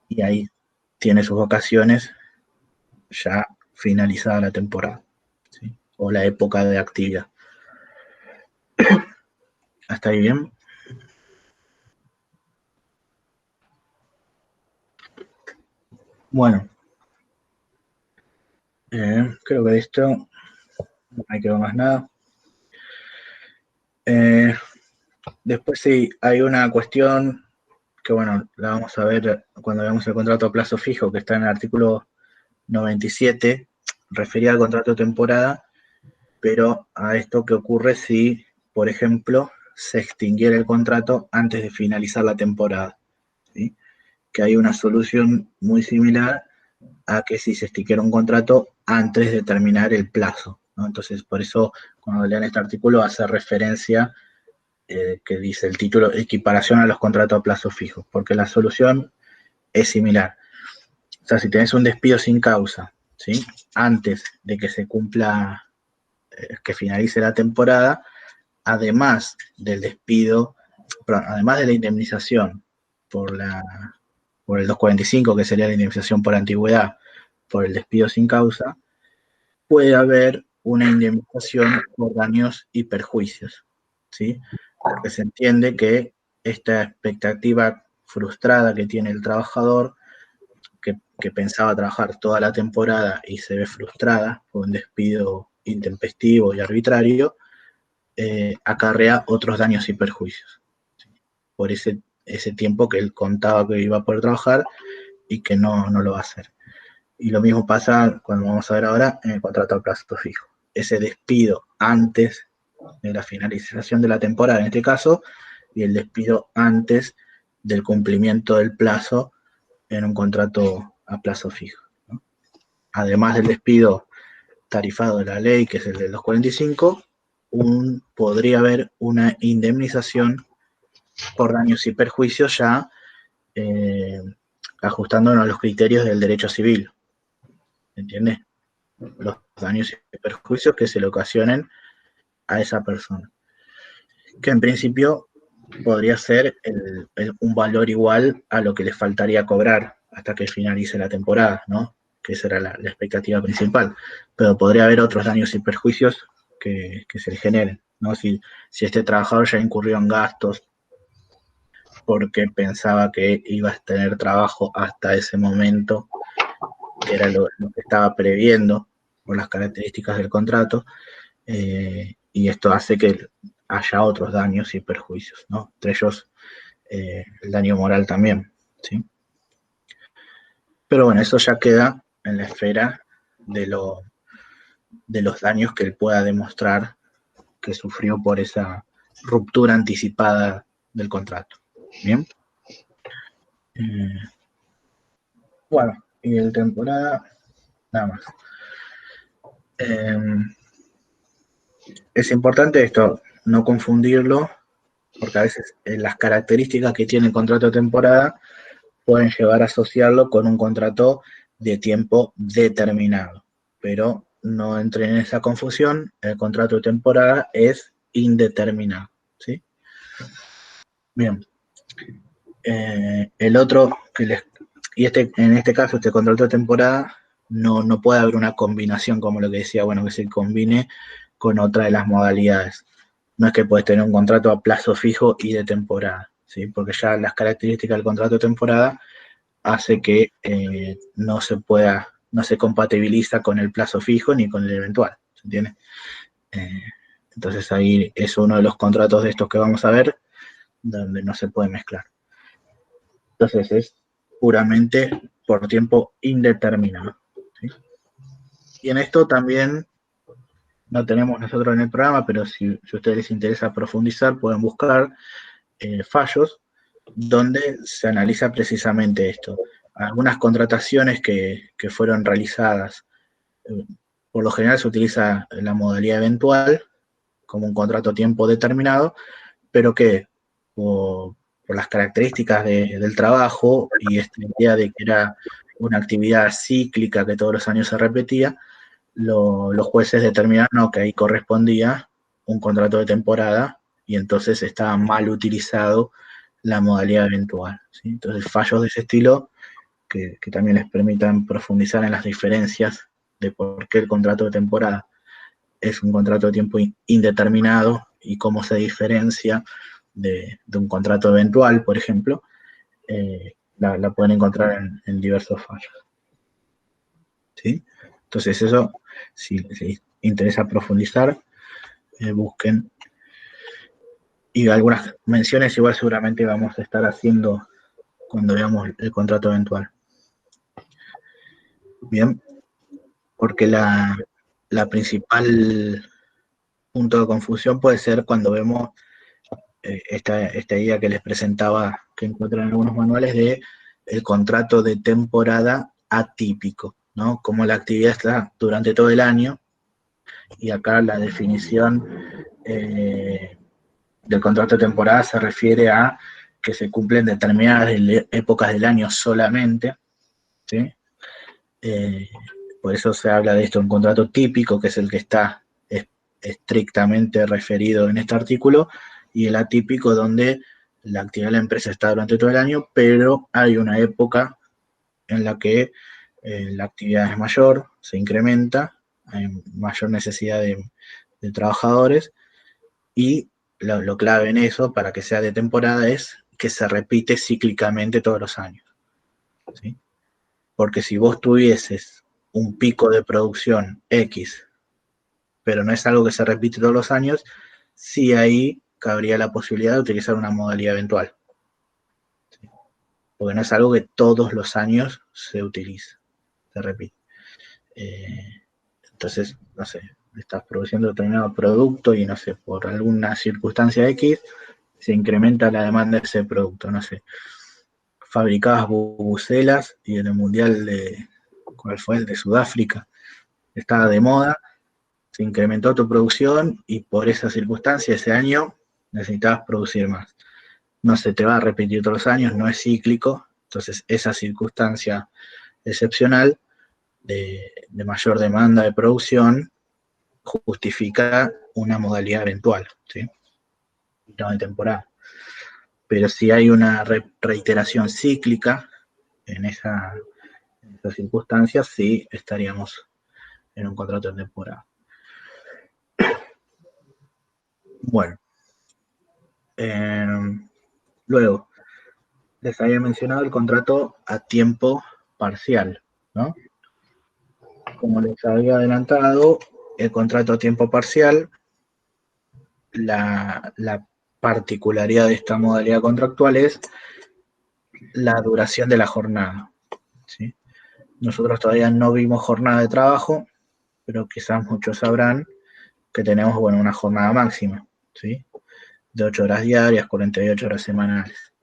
Y ahí tiene sus vacaciones ya finalizada la temporada, ¿sí? O la época de actividad. ¿Hasta ahí bien? Bueno, creo que de esto no me quedó más nada. Después sí, hay una cuestión que, bueno, la vamos a ver cuando veamos el contrato a plazo fijo, que está en el artículo 97, referida al contrato de temporada, pero a esto que ocurre si, por ejemplo, se extinguiera el contrato antes de finalizar la temporada, ¿sí? Que hay una solución muy similar a que si se extinguiera un contrato antes de terminar el plazo, ¿no? Entonces, por eso, cuando lean este artículo, hace referencia que dice el título, equiparación a los contratos a plazo fijo, porque la solución es similar. O sea, si tenés un despido sin causa, ¿sí? Antes de que se cumpla, que finalice la temporada, además del despido, perdón, además de la indemnización por el 245, que sería la indemnización por antigüedad, por el despido sin causa, puede haber una indemnización por daños y perjuicios, ¿sí? Porque se entiende que esta expectativa frustrada que tiene el trabajador, que pensaba trabajar toda la temporada y se ve frustrada por un despido intempestivo y arbitrario, acarrea otros daños y perjuicios, ¿sí? Por ese tiempo que él contaba que iba a poder trabajar y que no lo va a hacer. Y lo mismo pasa cuando vamos a ver ahora en el contrato a plazo fijo. Ese despido antes de la finalización de la temporada, en este caso, y el despido antes del cumplimiento del plazo en un contrato a plazo fijo, ¿no? Además del despido tarifado de la ley, que es el del 245, podría haber una indemnización por daños y perjuicios ya ajustándonos a los criterios del derecho civil. ¿Entiendes? Los daños y perjuicios que se le ocasionen a esa persona. Que en principio podría ser un valor igual a lo que le faltaría cobrar hasta que finalice la temporada, ¿no? Que esa era la expectativa principal. Pero podría haber otros daños y perjuicios que se le generen, ¿no? Si este trabajador ya incurrió en gastos porque pensaba que iba a tener trabajo hasta ese momento, que era lo que estaba previendo por las características del contrato, y esto hace que haya otros daños y perjuicios, ¿no? Entre ellos el daño moral también, ¿sí? Pero bueno, eso ya queda en la esfera de los daños que él pueda demostrar que sufrió por esa ruptura anticipada del contrato. ¿Bien? Bueno, y el temporada, nada más. Es importante esto, no confundirlo, porque a veces las características que tiene el contrato de temporada pueden llevar a asociarlo con un contrato de tiempo determinado, pero no entren en esa confusión, el contrato de temporada es indeterminado, ¿sí? Bien. El otro, en este caso, este contrato de temporada, no puede haber una combinación, como lo que decía, bueno, que se combine con otra de las modalidades. No es que puedes tener un contrato a plazo fijo y de temporada, ¿sí? Porque ya las características del contrato de temporada hace que no se compatibiliza con el plazo fijo ni con el eventual, ¿se entiende? Entonces ahí es uno de los contratos de estos que vamos a ver, donde no se puede mezclar. Entonces es puramente por tiempo indeterminado, ¿sí? Y en esto también no tenemos nosotros en el programa, pero si a ustedes les interesa profundizar, pueden buscar fallos donde se analiza precisamente esto. Algunas contrataciones que fueron realizadas, por lo general se utiliza la modalidad eventual como un contrato a tiempo determinado, pero que por las características del trabajo y esta idea de que era una actividad cíclica que todos los años se repetía, los jueces determinaron que ahí correspondía un contrato de temporada y entonces estaba mal utilizado la modalidad eventual, ¿sí? Entonces fallos de ese estilo que también les permitan profundizar en las diferencias de por qué el contrato de temporada es un contrato de tiempo indeterminado y cómo se diferencia de un contrato eventual, por ejemplo, la pueden encontrar en diversos fallos, ¿sí? Entonces eso, si les interesa profundizar, busquen. Y algunas menciones igual seguramente vamos a estar haciendo cuando veamos el contrato eventual. Bien, porque la principal punto de confusión puede ser cuando vemos esta idea que les presentaba, que encuentran en algunos manuales, de el contrato de temporada atípico, ¿no? Como la actividad está durante todo el año, y acá la definición del contrato de temporada se refiere a que se cumplen determinadas épocas del año solamente, ¿sí? Por eso se habla de esto, un contrato típico, que es el que está estrictamente referido en este artículo, y el atípico, donde la actividad de la empresa está durante todo el año, pero hay una época en la que la actividad es mayor, se incrementa, hay mayor necesidad de trabajadores, y lo clave en eso, para que sea de temporada, es que se repite cíclicamente todos los años, ¿sí? Porque si vos tuvieses un pico de producción X, pero no es algo que se repite todos los años, sí ahí cabría la posibilidad de utilizar una modalidad eventual, ¿sí? Porque no es algo que todos los años se utiliza, se repite. Entonces, no sé, estás produciendo determinado producto y no sé, por alguna circunstancia X, se incrementa la demanda de ese producto, no sé. Fabricabas bubucelas y en el mundial de, ¿cuál fue? El de Sudáfrica, estaba de moda, se incrementó tu producción y por esa circunstancia ese año necesitabas producir más. No se te va a repetir todos los años, no es cíclico, entonces esa circunstancia excepcional de mayor demanda de producción justifica una modalidad eventual, ¿sí? No de temporada. Pero si hay una reiteración cíclica en esas circunstancias, sí estaríamos en un contrato de temporada. Bueno, luego, les había mencionado el contrato a tiempo parcial, ¿no? Como les había adelantado, el contrato a tiempo parcial, la particularidad de esta modalidad contractual es la duración de la jornada, ¿sí? Nosotros todavía no vimos jornada de trabajo, pero quizás muchos sabrán que tenemos, bueno, una jornada máxima, ¿sí? De 8 horas diarias, 48 horas semanales.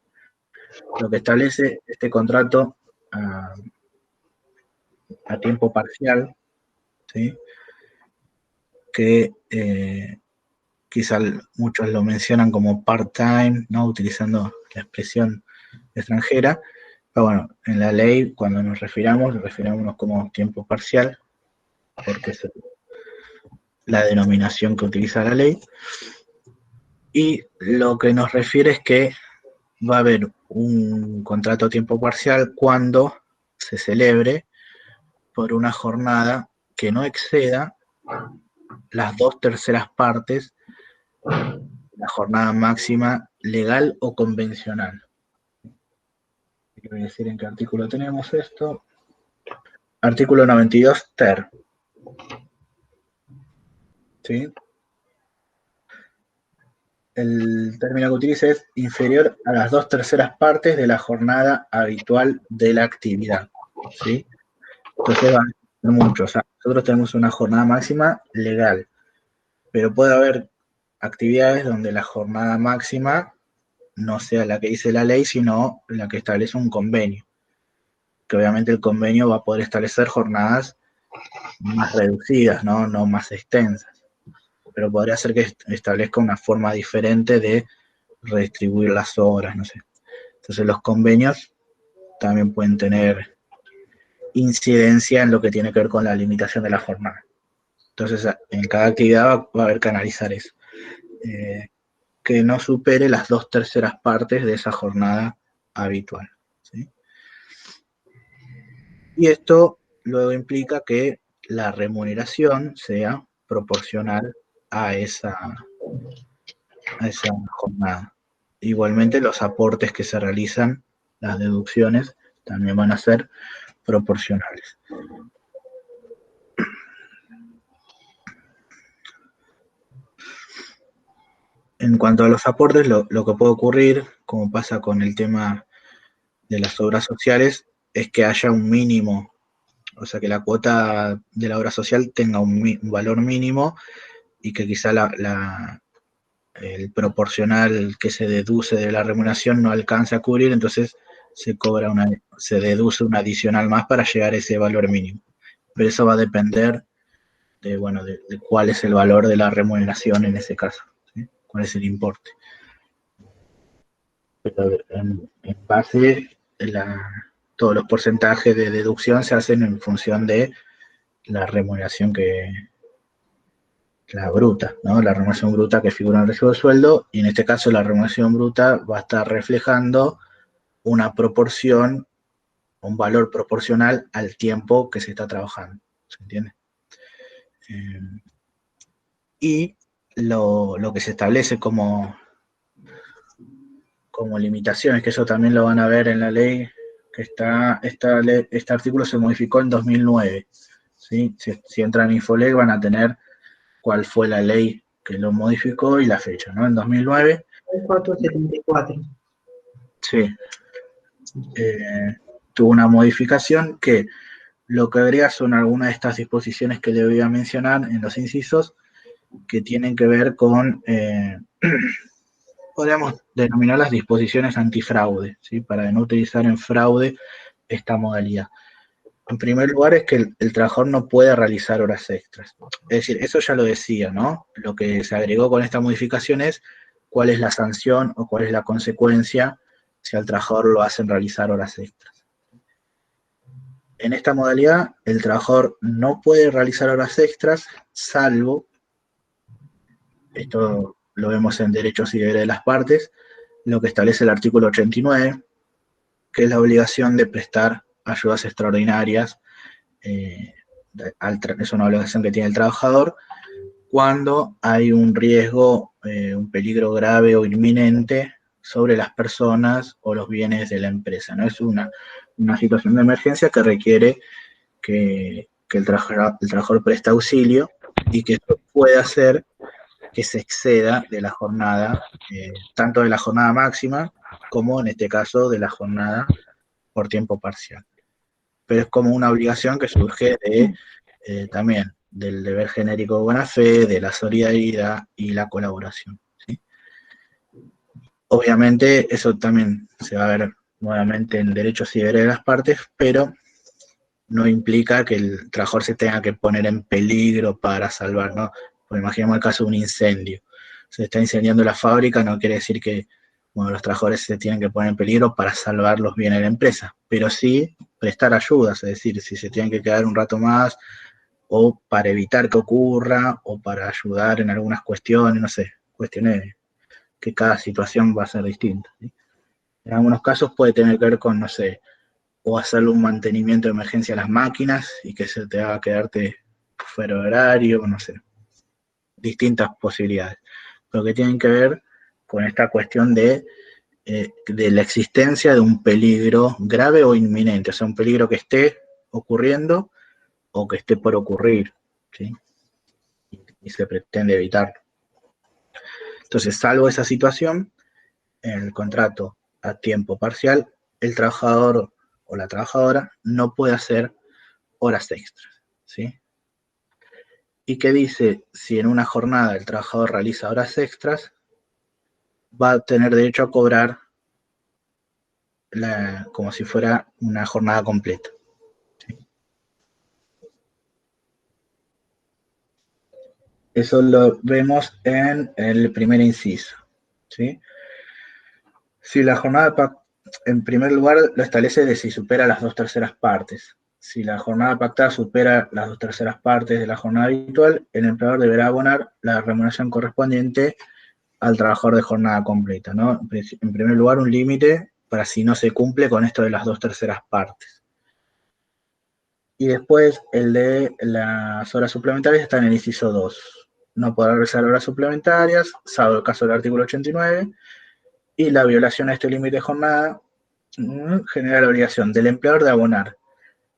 Lo que establece este contrato a tiempo parcial, ¿sí? Que quizá muchos lo mencionan como part-time, ¿no? Utilizando la expresión extranjera, pero bueno, en la ley, cuando nos refiramos como tiempo parcial, porque es la denominación que utiliza la ley, y lo que nos refiere es que va a haber un contrato a tiempo parcial cuando se celebre por una jornada que no exceda las 2/3 partes de la jornada máxima legal o convencional. Quiero decir en qué artículo tenemos esto. Artículo 92 ter. ¿Sí? el término que utiliza es inferior a las 2/3 partes de la jornada habitual de la actividad, ¿sí? Entonces va a depender mucho. O sea, nosotros tenemos una jornada máxima legal, pero puede haber actividades donde la jornada máxima no sea la que dice la ley, sino la que establece un convenio. Que obviamente el convenio va a poder establecer jornadas más reducidas, ¿no? No más extensas. Pero podría ser que establezca una forma diferente de redistribuir las horas, no sé. Entonces los convenios también pueden tener incidencia en lo que tiene que ver con la limitación de la jornada. Entonces en cada actividad va a haber que analizar eso. Que no supere las 2/3 partes de esa jornada habitual, ¿sí? Y esto luego implica que la remuneración sea proporcional a esa jornada. Igualmente los aportes que se realizan, las deducciones, también van a ser proporcionales. En cuanto a los aportes, lo que puede ocurrir, como pasa con el tema de las obras sociales, es que haya un mínimo, o sea, que la cuota de la obra social tenga un valor mínimo y que quizá el proporcional que se deduce de la remuneración no alcance a cubrir, entonces se deduce un adicional más para llegar a ese valor mínimo. Pero eso va a depender de, bueno, de cuál es el valor de la remuneración en ese caso, ¿sí? Cuál es el importe. Pero en base, todos los porcentajes de deducción se hacen en función de la remuneración la bruta, ¿no? La remuneración bruta que figura en el recibo de sueldo, y en este caso la remuneración bruta va a estar reflejando una proporción, un valor proporcional al tiempo que se está trabajando, ¿se entiende? Y lo que se establece como limitaciones, que eso también lo van a ver en la ley, que este artículo se modificó en 2009, ¿sí? Si entran en Infoleg van a tener cuál fue la ley que lo modificó y la fecha, ¿no? En 2009. 474. Sí. Tuvo una modificación que lo que agrega son algunas de estas disposiciones que le voy a mencionar en los incisos, que tienen que ver con, podríamos denominar las disposiciones antifraude, ¿sí? Para no utilizar en fraude esta modalidad. En primer lugar es que el trabajador no puede realizar horas extras. Es decir, eso ya lo decía, ¿no? Lo que se agregó con esta modificación es cuál es la sanción o cuál es la consecuencia si al trabajador lo hacen realizar horas extras. En esta modalidad, el trabajador no puede realizar horas extras, salvo, esto lo vemos en derechos y deberes de las partes, lo que establece el artículo 89, que es la obligación de prestar ayudas extraordinarias. Es una obligación que tiene el trabajador cuando hay un riesgo, un peligro grave o inminente sobre las personas o los bienes de la empresa, ¿no? Es una situación de emergencia que requiere que el trabajador preste auxilio y que esto puede hacer que se exceda de la jornada, tanto de la jornada máxima como en este caso de la jornada por tiempo parcial. Pero es como una obligación que surge también del deber genérico de buena fe, de la solidaridad y la colaboración, ¿sí? Obviamente eso también se va a ver nuevamente en derechos y deberes de las partes, pero no implica que el trabajador se tenga que poner en peligro para salvar, ¿no? Pues imaginemos el caso de un incendio. Se está incendiando la fábrica, no quiere decir que, bueno, los trabajadores se tienen que poner en peligro para salvar los bienes de la empresa, pero sí prestar ayudas, es decir, si se tienen que quedar un rato más, o para evitar que ocurra, o para ayudar en algunas cuestiones, no sé, cuestiones que cada situación va a ser distinta, ¿sí? En algunos casos puede tener que ver con, no sé, o hacerle un mantenimiento de emergencia a las máquinas y que se te haga quedarte fuera de horario, no sé, distintas posibilidades, pero que tienen que ver con esta cuestión de la existencia de un peligro grave o inminente, o sea, un peligro que esté ocurriendo o que esté por ocurrir, ¿sí? Y se pretende evitarlo. Entonces, salvo esa situación, en el contrato a tiempo parcial, el trabajador o la trabajadora no puede hacer horas extras, ¿sí? ¿Y qué dice? Si en una jornada el trabajador realiza horas extras, va a tener derecho a cobrar como si fuera una jornada completa. ¿Sí? Eso lo vemos en el primer inciso, ¿sí? Si la jornada, en primer lugar, lo establece de si supera las 2/3 partes. Si la jornada pactada supera las 2/3 partes de la jornada habitual, el empleador deberá abonar la remuneración correspondiente al trabajador de jornada completa, ¿no? En primer lugar, un límite para si no se cumple con esto de las 2/3 partes. Y después, el de las horas suplementarias está en el inciso 2. No podrá realizar horas suplementarias, salvo el caso del artículo 89, y la violación a este límite de jornada genera la obligación del empleador de abonar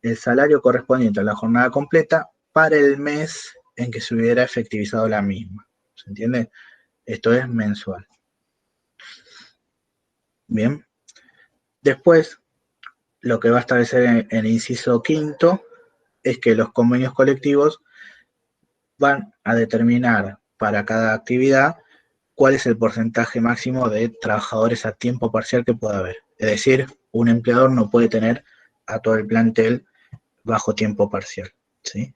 el salario correspondiente a la jornada completa para el mes en que se hubiera efectivizado la misma. ¿Se entiende? Esto es mensual. Bien. Después, lo que va a establecer en el inciso quinto es que los convenios colectivos van a determinar para cada actividad cuál es el porcentaje máximo de trabajadores a tiempo parcial que pueda haber. Es decir, un empleador no puede tener a todo el plantel bajo tiempo parcial, ¿sí?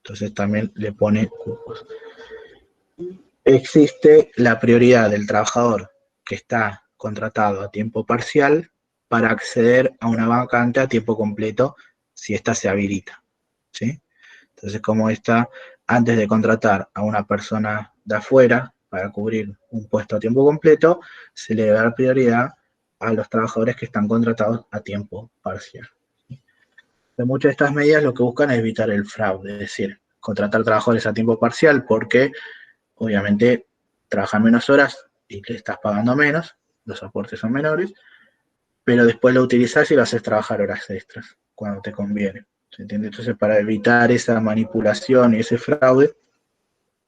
Entonces también le pone cupos. Existe la prioridad del trabajador que está contratado a tiempo parcial para acceder a una vacante a tiempo completo si ésta se habilita, ¿sí? Entonces, como está, antes de contratar a una persona de afuera para cubrir un puesto a tiempo completo, se le da prioridad a los trabajadores que están contratados a tiempo parcial. De muchas de estas medidas lo que buscan es evitar el fraude, es decir, contratar trabajadores a tiempo parcial porque obviamente trabajan menos horas y le estás pagando menos, los aportes son menores, pero después lo utilizas y lo haces trabajar horas extras cuando te conviene. ¿Se entiende? Entonces, para evitar esa manipulación y ese fraude,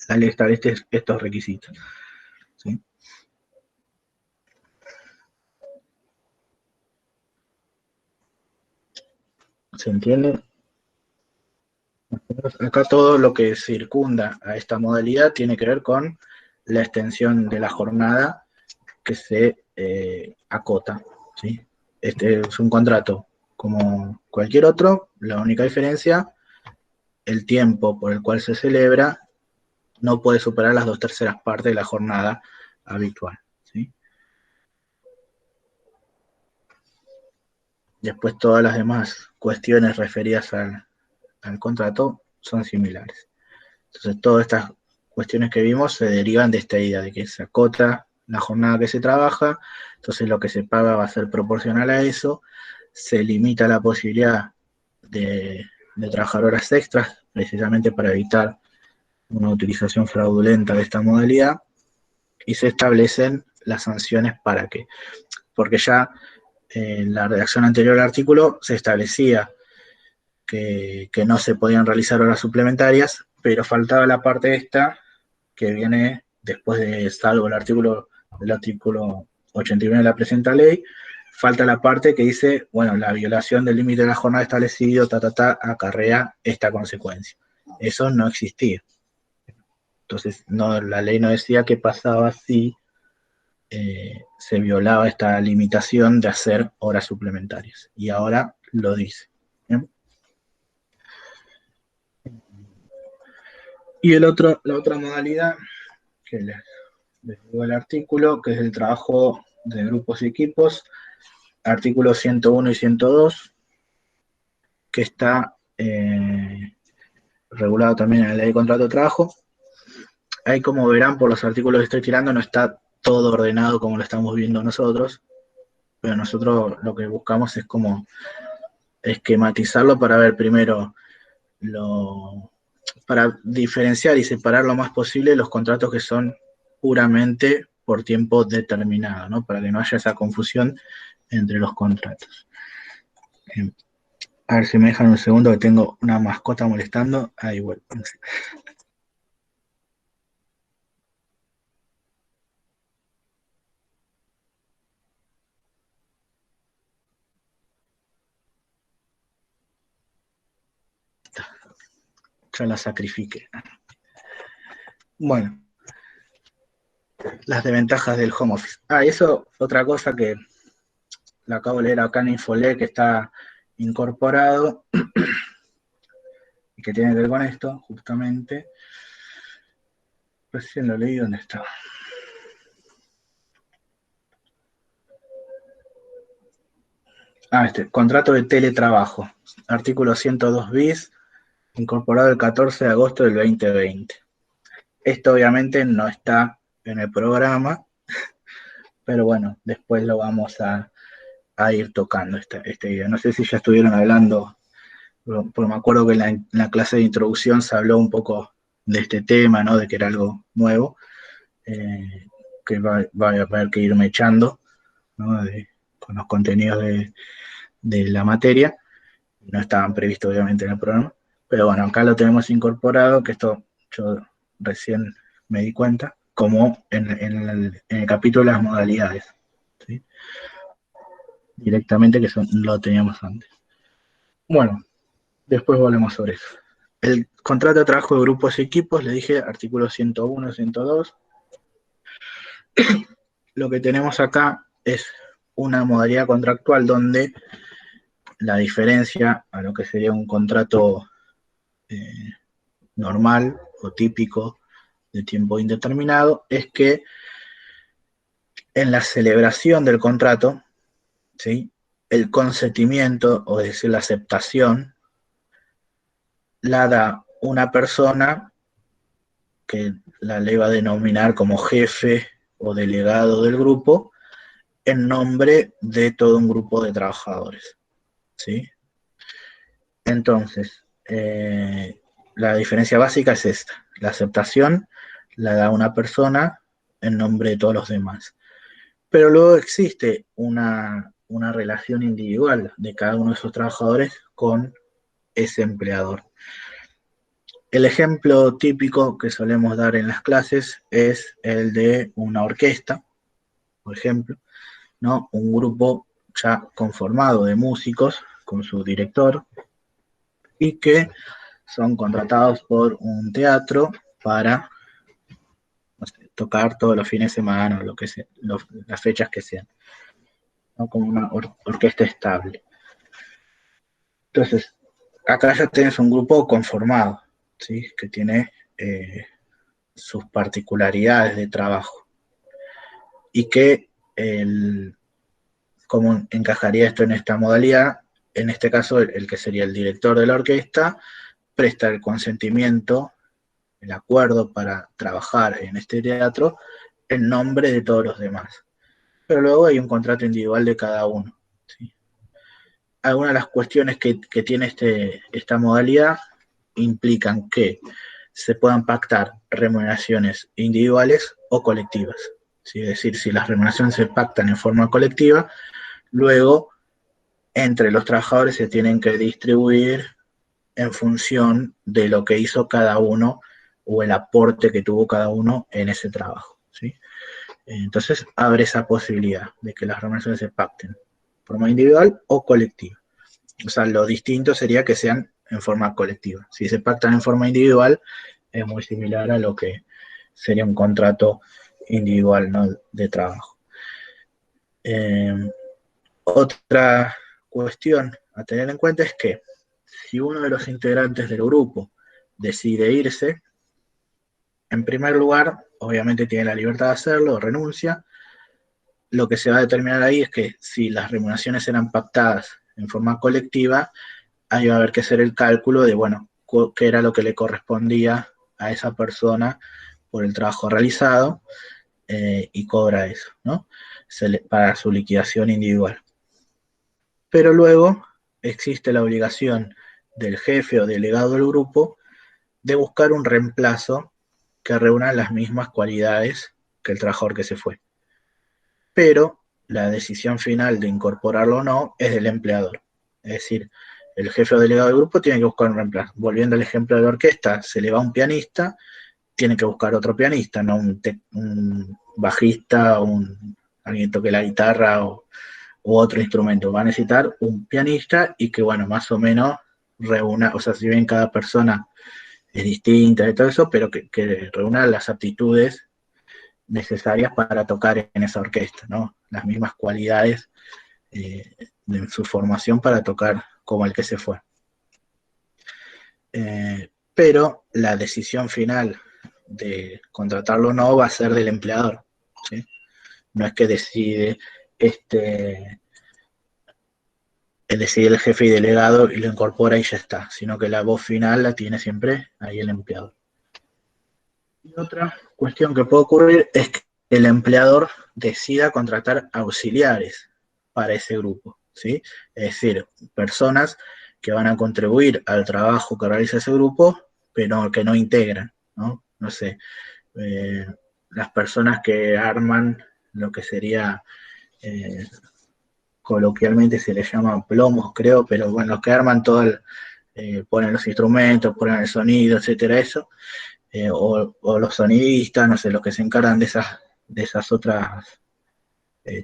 la ley establece estos requisitos, ¿sí? ¿Se entiende? Acá todo lo que circunda a esta modalidad tiene que ver con la extensión de la jornada que se acota, ¿sí? Este es un contrato como cualquier otro, la única diferencia, el tiempo por el cual se celebra no puede superar las 2/3 partes de la jornada habitual, ¿sí? Después todas las demás cuestiones referidas al contrato son similares. Entonces todas estas cuestiones que vimos se derivan de esta idea de que se acota la jornada que se trabaja, entonces lo que se paga va a ser proporcional a eso, se limita la posibilidad de trabajar horas extras, precisamente para evitar una utilización fraudulenta de esta modalidad, y se establecen las sanciones para qué. Porque ya en la redacción anterior al artículo se establecía que no se podían realizar horas suplementarias, pero faltaba la parte esta que viene después de, salvo el artículo 89 de la presente ley, falta la parte que dice, bueno, la violación del límite de la jornada establecido, acarrea esta consecuencia. Eso no existía. Entonces, no, la ley no decía qué pasaba si se violaba esta limitación de hacer horas suplementarias. Y ahora lo dice. ¿Bien? Y la otra modalidad que les digo el artículo, que es el trabajo de grupos y equipos, artículos 101 y 102, que está regulado también en la ley de contrato de trabajo. Ahí, como verán por los artículos que estoy tirando, no está todo ordenado como lo estamos viendo nosotros, pero nosotros lo que buscamos es como esquematizarlo para ver primero para diferenciar y separar lo más posible los contratos que son puramente por tiempo determinado, ¿no? Para que no haya esa confusión entre los contratos. A ver si me dejan un segundo que tengo una mascota molestando. Ahí vuelvo. ya la sacrifiqué. Bueno, las desventajas del home office. Eso, otra cosa que la acabo de leer acá en Infolé, que está incorporado, y que tiene que ver con esto, justamente. Recién lo leí, ¿dónde está? Contrato de teletrabajo, artículo 102 bis, incorporado el 14 de agosto del 2020. Esto obviamente no está en el programa, pero bueno, después lo vamos a ir tocando este video. No sé si ya estuvieron hablando, porque me acuerdo que en la clase de introducción se habló un poco de este tema, ¿no? De que era algo nuevo, que va a haber que irme echando, ¿no? Con los contenidos de la materia. No estaban previstos obviamente en el programa, pero bueno, acá lo tenemos incorporado, que esto yo recién me di cuenta, como en el capítulo de las modalidades, ¿sí? Directamente, que lo teníamos antes. Bueno, después volvemos sobre eso. El contrato de trabajo de grupos y equipos, le dije, artículos 101, 102. Lo que tenemos acá es una modalidad contractual donde la diferencia a lo que sería un contrato normal o típico de tiempo indeterminado es que en la celebración del contrato, ¿sí?, el consentimiento, o es decir, la aceptación, la da una persona que la ley va a denominar como jefe o delegado del grupo, en nombre de todo un grupo de trabajadores, ¿sí? Entonces, la diferencia básica es esta: la aceptación la da una persona en nombre de todos los demás. Pero luego existe una relación individual de cada uno de esos trabajadores con ese empleador. El ejemplo típico que solemos dar en las clases es el de una orquesta, por ejemplo, ¿no? Un grupo ya conformado de músicos con su director y que son contratados por un teatro para, no sé, tocar todos los fines de semana o lo que sea, las fechas que sean, ¿no? Como una orquesta estable. Entonces, acá ya tienes un grupo conformado, ¿sí?, que tiene sus particularidades de trabajo. Y que, ¿cómo encajaría esto en esta modalidad? En este caso, el que sería el director de la orquesta presta el consentimiento, el acuerdo para trabajar en este teatro en nombre de todos los demás. Pero luego hay un contrato individual de cada uno, ¿sí? Algunas de las cuestiones que tiene esta modalidad implican que se puedan pactar remuneraciones individuales o colectivas, ¿sí? Es decir, si las remuneraciones se pactan en forma colectiva, luego entre los trabajadores se tienen que distribuir en función de lo que hizo cada uno o el aporte que tuvo cada uno en ese trabajo, ¿sí? Entonces abre esa posibilidad de que las remuneraciones se pacten de forma individual o colectiva. O sea, lo distinto sería que sean en forma colectiva. Si se pactan en forma individual, es muy similar a lo que sería un contrato individual, ¿no?, de trabajo. Otra cuestión a tener en cuenta es que si uno de los integrantes del grupo decide irse, en primer lugar, obviamente tiene la libertad de hacerlo, renuncia. Lo que se va a determinar ahí es que si las remuneraciones eran pactadas en forma colectiva, ahí va a haber que hacer el cálculo de, bueno, qué era lo que le correspondía a esa persona por el trabajo realizado, y cobra eso, ¿no?, para su liquidación individual. Pero luego existe la obligación del jefe o delegado del grupo de buscar un reemplazo que reúna las mismas cualidades que el trabajador que se fue. Pero la decisión final de incorporarlo o no es del empleador. Es decir, el jefe o delegado del grupo tiene que buscar un reemplazo. Volviendo al ejemplo de la orquesta, se le va un pianista, tiene que buscar otro pianista, no un bajista, alguien que toque la guitarra u otro instrumento. Va a necesitar un pianista y que, bueno, más o menos reúna, o sea, si bien cada persona es distinta y todo eso, pero que reúna las aptitudes necesarias para tocar en esa orquesta, ¿no? Las mismas cualidades de su formación para tocar como el que se fue. Pero la decisión final de contratarlo o no va a ser del empleador, ¿sí? No es que decide el jefe y delegado y lo incorpora y ya está, sino que la voz final la tiene siempre ahí el empleador. Y otra cuestión que puede ocurrir es que el empleador decida contratar auxiliares para ese grupo, ¿sí? Es decir, personas que van a contribuir al trabajo que realiza ese grupo, pero que no integran, ¿no? No sé, eh, las personas que arman lo que sería, coloquialmente se les llama plomos, creo, pero bueno, los que arman todo ponen los instrumentos, ponen el sonido, etcétera, eso, o los sonidistas, no sé, los que se encargan de esas otras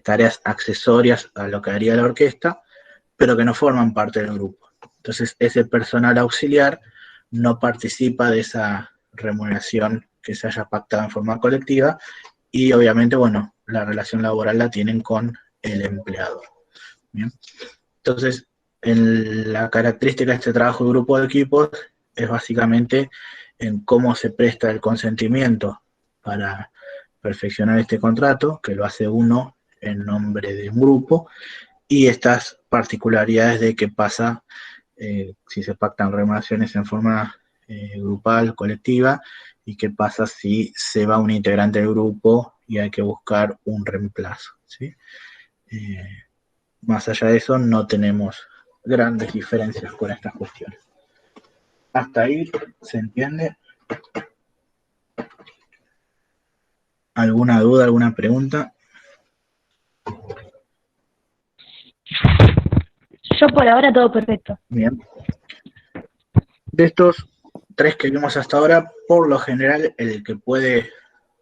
tareas accesorias a lo que haría la orquesta, pero que no forman parte del grupo. Entonces, ese personal auxiliar no participa de esa remuneración que se haya pactado en forma colectiva y obviamente, bueno, la relación laboral la tienen con el empleador. ¿Bien? Entonces, la característica de este trabajo de grupo de equipos es básicamente en cómo se presta el consentimiento para perfeccionar este contrato, que lo hace uno en nombre de un grupo, y estas particularidades de qué pasa si se pactan remuneraciones en forma grupal, colectiva, y qué pasa si se va un integrante del grupo y hay que buscar un reemplazo, ¿sí? Eh, Más allá de eso, no tenemos grandes diferencias con estas cuestiones. ¿Hasta ahí se entiende? ¿Alguna duda, alguna pregunta? Yo por ahora todo perfecto. Bien. De estos tres que vimos hasta ahora, por lo general, el que puede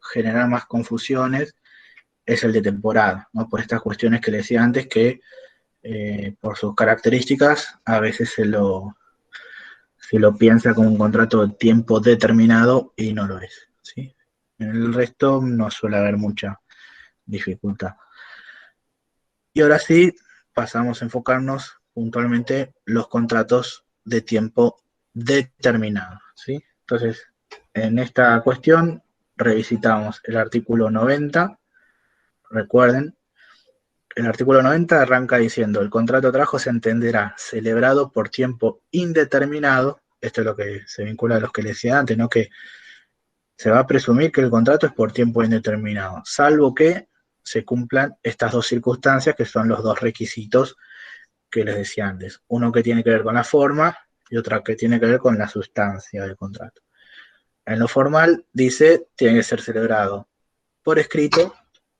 generar más confusiones es el de temporada, ¿no? Por estas cuestiones que le decía antes que por sus características a veces se lo piensa como un contrato de tiempo determinado y no lo es, ¿sí? En el resto no suele haber mucha dificultad. Y ahora sí, pasamos a enfocarnos puntualmente los contratos de tiempo determinado, ¿sí? Entonces, en esta cuestión revisitamos el artículo 90. Recuerden, el artículo 90 arranca diciendo: el contrato de trabajo se entenderá celebrado por tiempo indeterminado. Esto es lo que se vincula a los que les decía antes, ¿no? Que se va a presumir que el contrato es por tiempo indeterminado, salvo que se cumplan estas dos circunstancias, que son los dos requisitos que les decía antes. Uno que tiene que ver con la forma y otra que tiene que ver con la sustancia del contrato. En lo formal dice, tiene que ser celebrado por escrito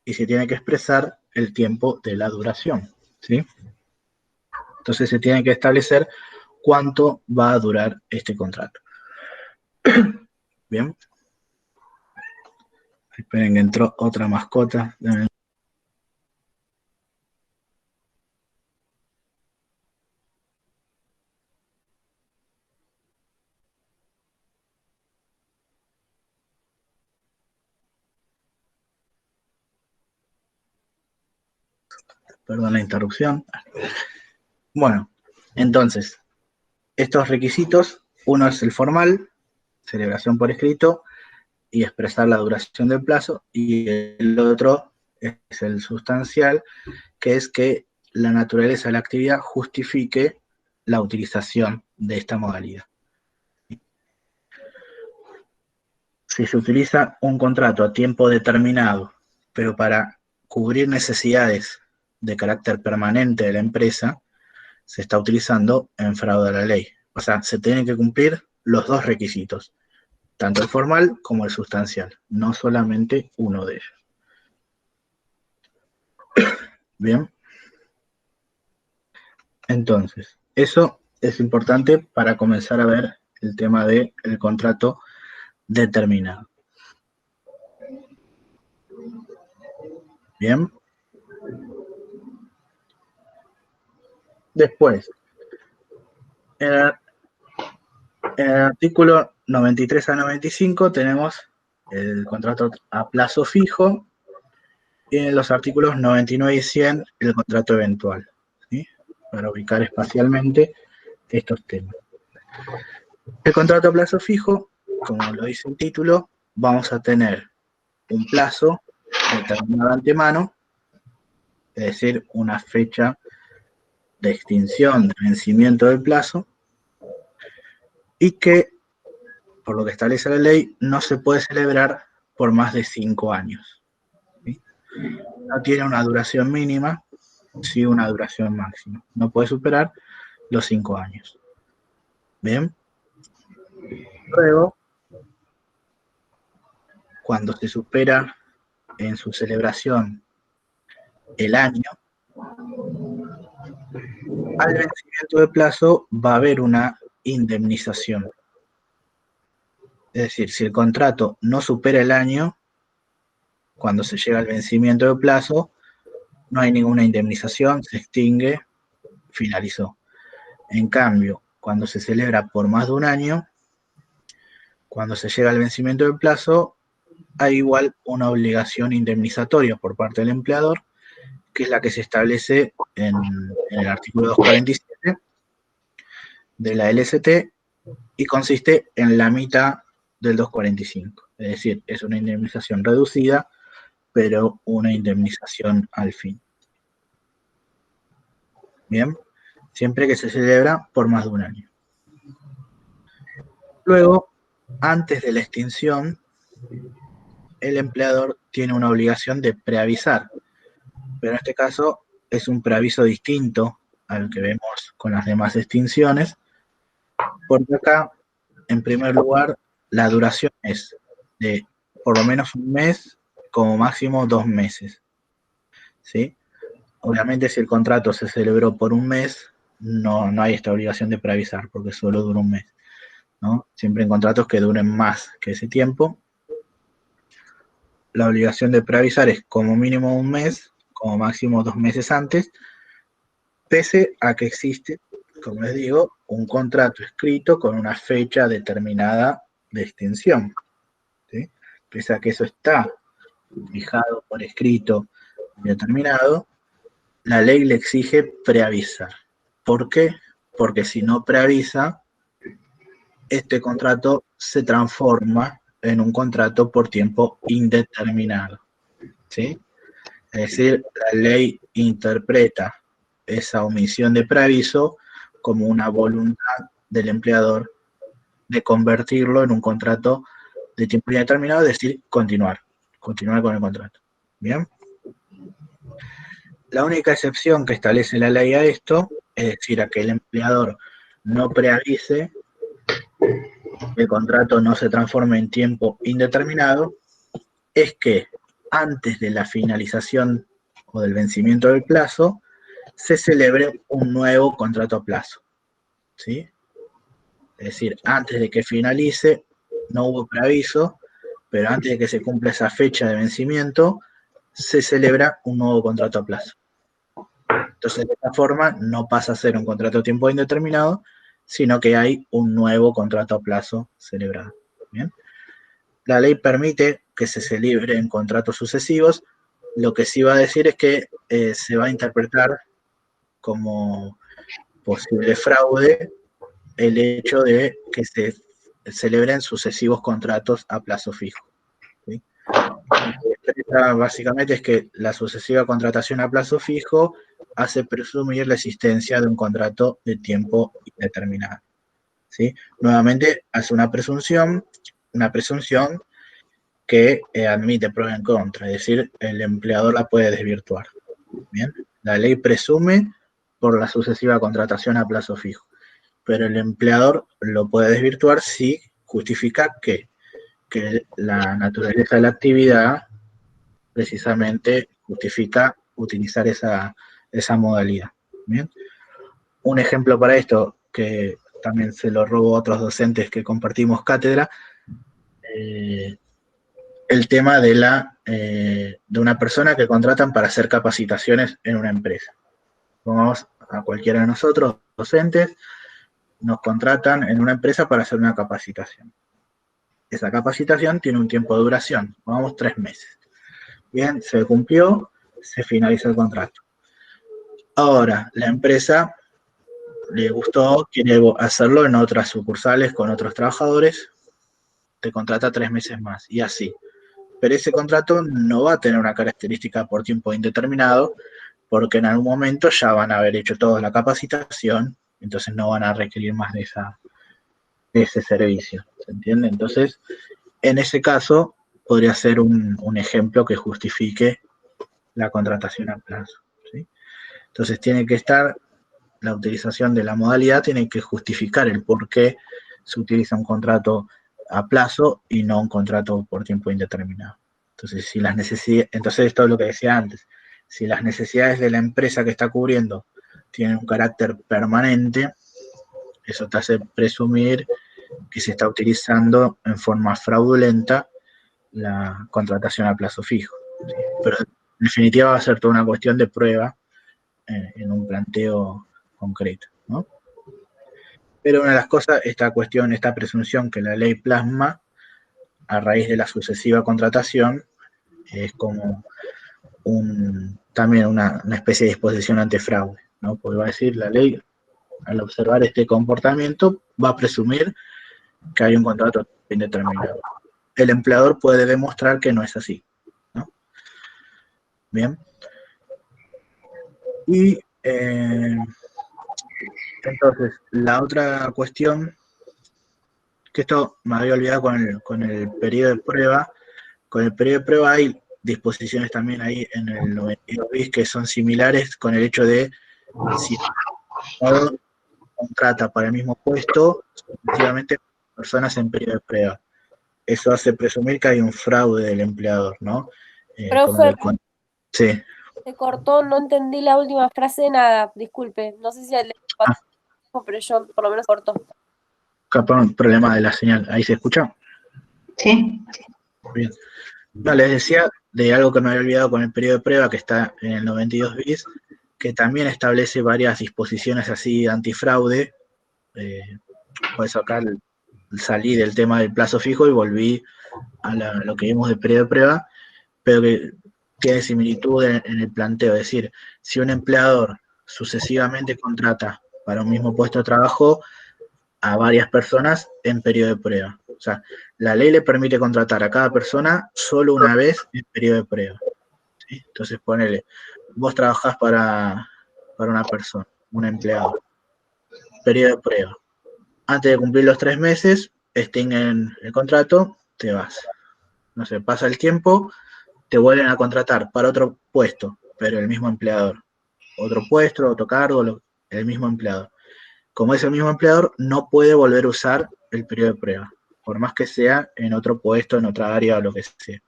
y se tiene que expresar el tiempo de la duración, ¿sí? Entonces se tiene que establecer cuánto va a durar este contrato. Bien. Esperen que entró otra mascota. Perdón la interrupción. Bueno, entonces, estos requisitos, uno es el formal, celebración por escrito, y expresar la duración del plazo, y el otro es el sustancial, que es que la naturaleza de la actividad justifique la utilización de esta modalidad. Si se utiliza un contrato a tiempo determinado, pero para cubrir necesidades de carácter permanente de la empresa, se está utilizando en fraude a la ley. O sea, se tienen que cumplir los dos requisitos, tanto el formal como el sustancial, no solamente uno de ellos. Bien. Entonces, eso es importante para comenzar a ver el tema del contrato determinado. Bien. Después, en el artículo 93 a 95 tenemos el contrato a plazo fijo, y en los artículos 99 y 100 el contrato eventual, ¿sí? Para ubicar espacialmente estos temas. El contrato a plazo fijo, como lo dice el título, vamos a tener un plazo determinado de antemano, es decir, una fecha de extinción, de vencimiento del plazo, y que, por lo que establece la ley, no se puede celebrar por más de 5 años. ¿Sí? No tiene una duración mínima, sí una duración máxima. No puede superar los 5 años. Bien. Luego, cuando se supera en su celebración el año, al vencimiento de plazo va a haber una indemnización. Es decir, si el contrato no supera el año, cuando se llega al vencimiento de plazo, no hay ninguna indemnización, se extingue, finalizó. En cambio, cuando se celebra por más de un año, cuando se llega al vencimiento del plazo, hay igual una obligación indemnizatoria por parte del empleador, que es la que se establece en el artículo 247 de la LST, y consiste en la mitad del 245. Es decir, es una indemnización reducida, pero una indemnización al fin. Bien, siempre que se celebra por más de un año. Luego, antes de la extinción, el empleador tiene una obligación de preavisar, pero en este caso es un preaviso distinto al que vemos con las demás extinciones, porque acá, en primer lugar, la duración es de por lo menos un mes, como máximo 2 meses. ¿Sí? Obviamente, si el contrato se celebró por un mes, no hay esta obligación de preavisar, porque solo dura un mes, ¿no? Siempre en contratos que duren más que ese tiempo, la obligación de preavisar es como mínimo un mes, como máximo 2 meses antes, pese a que existe, como les digo, un contrato escrito con una fecha determinada de extinción. ¿Sí? Pese a que eso está fijado por escrito determinado, la ley le exige preavisar. ¿Por qué? Porque si no preavisa, este contrato se transforma en un contrato por tiempo indeterminado. ¿Sí? Es decir, la ley interpreta esa omisión de preaviso como una voluntad del empleador de convertirlo en un contrato de tiempo indeterminado, es decir, continuar con el contrato. ¿Bien? La única excepción que establece la ley a esto, es decir, a que el empleador no preavise, el contrato no se transforme en tiempo indeterminado, es que antes de la finalización o del vencimiento del plazo, se celebre un nuevo contrato a plazo. ¿Sí? Es decir, antes de que finalice, no hubo preaviso, pero antes de que se cumpla esa fecha de vencimiento, se celebra un nuevo contrato a plazo. Entonces, de esta forma, no pasa a ser un contrato a tiempo indeterminado, sino que hay un nuevo contrato a plazo celebrado. ¿Bien? La ley permite que se celebren contratos sucesivos. Lo que sí va a decir es que se va a interpretar como posible fraude el hecho de que se celebren sucesivos contratos a plazo fijo. ¿Sí? Básicamente es que la sucesiva contratación a plazo fijo hace presumir la existencia de un contrato de tiempo indeterminado. ¿Sí? Nuevamente hace una presunción que admite prueba en contra, es decir, el empleador la puede desvirtuar. ¿Bien? La ley presume por la sucesiva contratación a plazo fijo, pero el empleador lo puede desvirtuar si justifica que la naturaleza de la actividad precisamente justifica utilizar esa modalidad. ¿Bien? Un ejemplo para esto, que también se lo robo a otros docentes que compartimos cátedra, el tema de una persona que contratan para hacer capacitaciones en una empresa. Pongamos a cualquiera de nosotros, docentes, nos contratan en una empresa para hacer una capacitación. Esa capacitación tiene un tiempo de duración, vamos 3 meses. Bien, se cumplió, se finaliza el contrato. Ahora, la empresa le gustó, quiere hacerlo en otras sucursales con otros trabajadores, te contrata 3 meses más, y así. Pero ese contrato no va a tener una característica por tiempo indeterminado, porque en algún momento ya van a haber hecho toda la capacitación, entonces no van a requerir más de ese servicio, ¿se entiende? Entonces, en ese caso, podría ser un ejemplo que justifique la contratación a plazo, ¿sí? Entonces, tiene que estar, la utilización de la modalidad tiene que justificar el por qué se utiliza un contrato a plazo y no un contrato por tiempo indeterminado. Entonces, entonces esto es lo que decía antes, si las necesidades de la empresa que está cubriendo tienen un carácter permanente, eso te hace presumir que se está utilizando en forma fraudulenta la contratación a plazo fijo. ¿Sí? Pero en definitiva va a ser toda una cuestión de prueba en un planteo concreto, ¿no? Pero una de las cosas, esta presunción que la ley plasma a raíz de la sucesiva contratación, es como también una especie de disposición ante fraude, ¿no? Porque va a decir, la ley, al observar este comportamiento, va a presumir que hay un contrato indeterminado. El empleador puede demostrar que no es así, ¿no? Bien. Y entonces, la otra cuestión, que esto me había olvidado con el periodo de prueba. Con el periodo de prueba hay disposiciones también ahí en el 92 bis que son similares con el hecho de si el empleador contrata para el mismo puesto, efectivamente personas en periodo de prueba. Eso hace presumir que hay un fraude del empleador, ¿no? Profe, sí. se cortó, no entendí la última frase de nada, disculpe. No sé si le pasó, pero yo por lo menos cortó. Capaz un problema de la señal. ¿Ahí se escucha? Sí. Bien. No, les decía de algo que me había olvidado con el periodo de prueba, que está en el 92 bis, que también establece varias disposiciones así antifraude. Por eso acá salí del tema del plazo fijo y volví a lo que vimos del periodo de prueba, pero que tiene similitud en el planteo. Es decir, si un empleador sucesivamente contrata para un mismo puesto de trabajo a varias personas en periodo de prueba. O sea, la ley le permite contratar a cada persona solo una vez en periodo de prueba, ¿sí? Entonces, ponele, vos trabajás para una persona, un empleado, periodo de prueba. Antes de cumplir los 3 meses, extinguen el contrato, te vas. No sé, pasa el tiempo, te vuelven a contratar para otro puesto, pero el mismo empleador. Otro puesto, otro cargo, el mismo empleador. Como es el mismo empleador, no puede volver a usar el periodo de prueba, por más que sea en otro puesto, en otra área o lo que sea,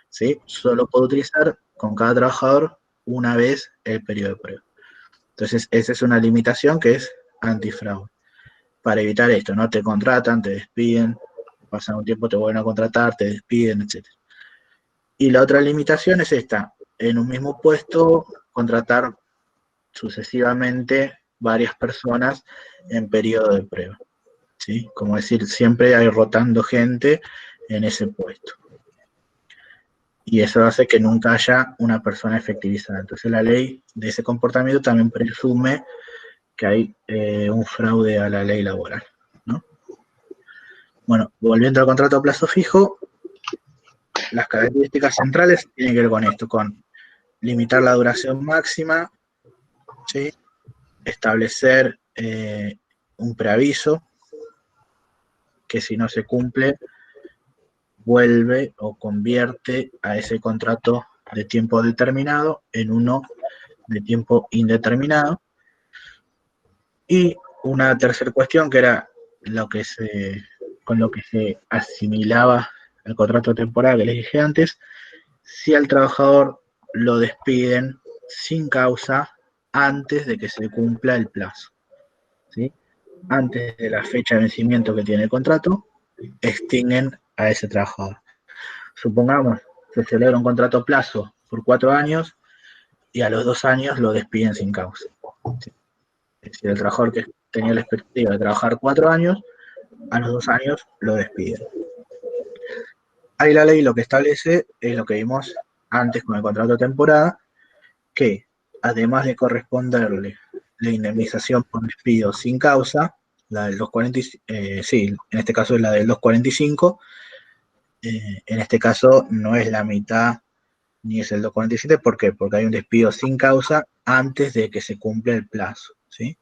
¿sí? Solo puede utilizar con cada trabajador una vez el periodo de prueba. Entonces, esa es una limitación que es antifraude. Para evitar esto, no te contratan, te despiden, pasan un tiempo, te vuelven a contratar, te despiden, etc. Y la otra limitación es esta, en un mismo puesto, contratar sucesivamente varias personas en periodo de prueba, ¿sí? Como decir, siempre hay rotando gente en ese puesto. Y eso hace que nunca haya una persona efectivizada. Entonces la ley de ese comportamiento también presume que hay un fraude a la ley laboral, ¿no? Bueno, volviendo al contrato a plazo fijo, las características centrales tienen que ver con esto, con limitar la duración máxima, ¿sí? Establecer un preaviso, que si no se cumple, vuelve o convierte a ese contrato de tiempo determinado en uno de tiempo indeterminado. Y una tercera cuestión, que era con lo que se asimilaba el contrato temporal que les dije antes, si al trabajador lo despiden sin causa antes de que se cumpla el plazo, ¿sí? Antes de la fecha de vencimiento que tiene el contrato, extinguen a ese trabajador. Supongamos, se celebra un contrato a plazo por 4 años y a los 2 años lo despiden sin causa, ¿sí? Es decir, el trabajador que tenía la expectativa de trabajar 4 años, a los 2 años lo despiden. Ahí la ley lo que establece es lo que vimos antes con el contrato de temporada, que además de corresponderle la indemnización por despido sin causa, la del 245, sí, en este caso es la del 245, en este caso no es la mitad ni es el 247, ¿por qué? Porque hay un despido sin causa antes de que se cumpla el plazo, ¿sí?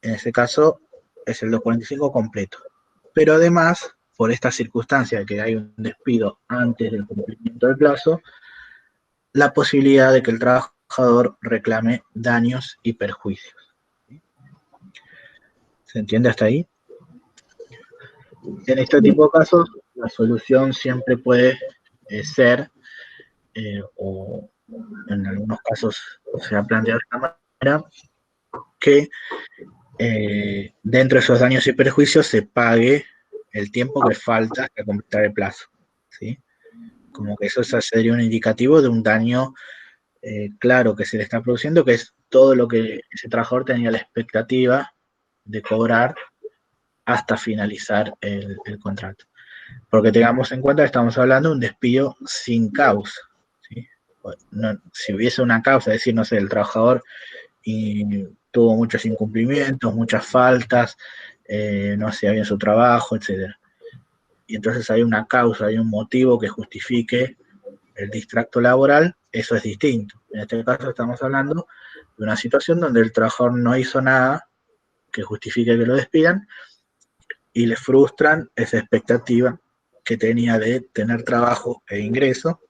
En este caso es el 245 completo. Pero además, por esta circunstancia de que hay un despido antes del cumplimiento del plazo, la posibilidad de que el trabajador reclame daños y perjuicios. ¿Se entiende hasta ahí? En este tipo de casos, la solución siempre puede ser, o en algunos casos se ha planteado de esta manera, que dentro de esos daños y perjuicios se pague el tiempo que falta para completar el plazo, ¿sí? Como que eso sería un indicativo de un daño claro que se le está produciendo, que es todo lo que ese trabajador tenía la expectativa de cobrar hasta finalizar el contrato. Porque tengamos en cuenta que estamos hablando de un despido sin causa, ¿sí? No, si hubiese una causa, es decir, no sé, el trabajador y tuvo muchos incumplimientos, muchas faltas, no hacía bien su trabajo, etc. Y entonces hay una causa, hay un motivo que justifique el distracto laboral, eso es distinto. En este caso estamos hablando de una situación donde el trabajador no hizo nada que justifique que lo despidan y le frustran esa expectativa que tenía de tener trabajo e ingreso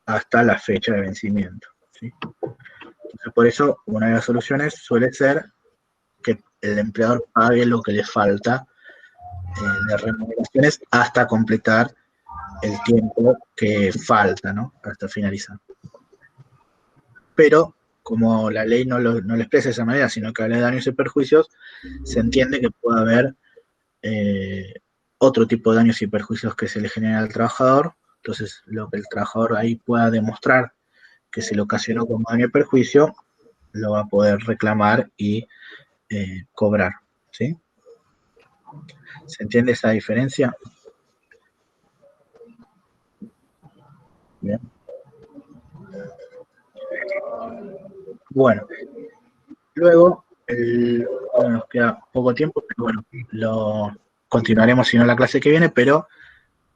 hasta la fecha de vencimiento, ¿sí? Entonces, por eso, una de las soluciones suele ser que el empleador pague lo que le falta de remuneraciones hasta completar el tiempo que falta, ¿no? Hasta finalizar. Pero, como la ley no lo expresa de esa manera, sino que habla de daños y perjuicios, se entiende que puede haber otro tipo de daños y perjuicios que se le genera al trabajador. Entonces, lo que el trabajador ahí pueda demostrar que se le ocasionó como daño y perjuicio, lo va a poder reclamar y cobrar, ¿sí? ¿Se entiende esa diferencia? Bien. Bueno, luego, bueno, nos queda poco tiempo, pero bueno, lo continuaremos si no la clase que viene, pero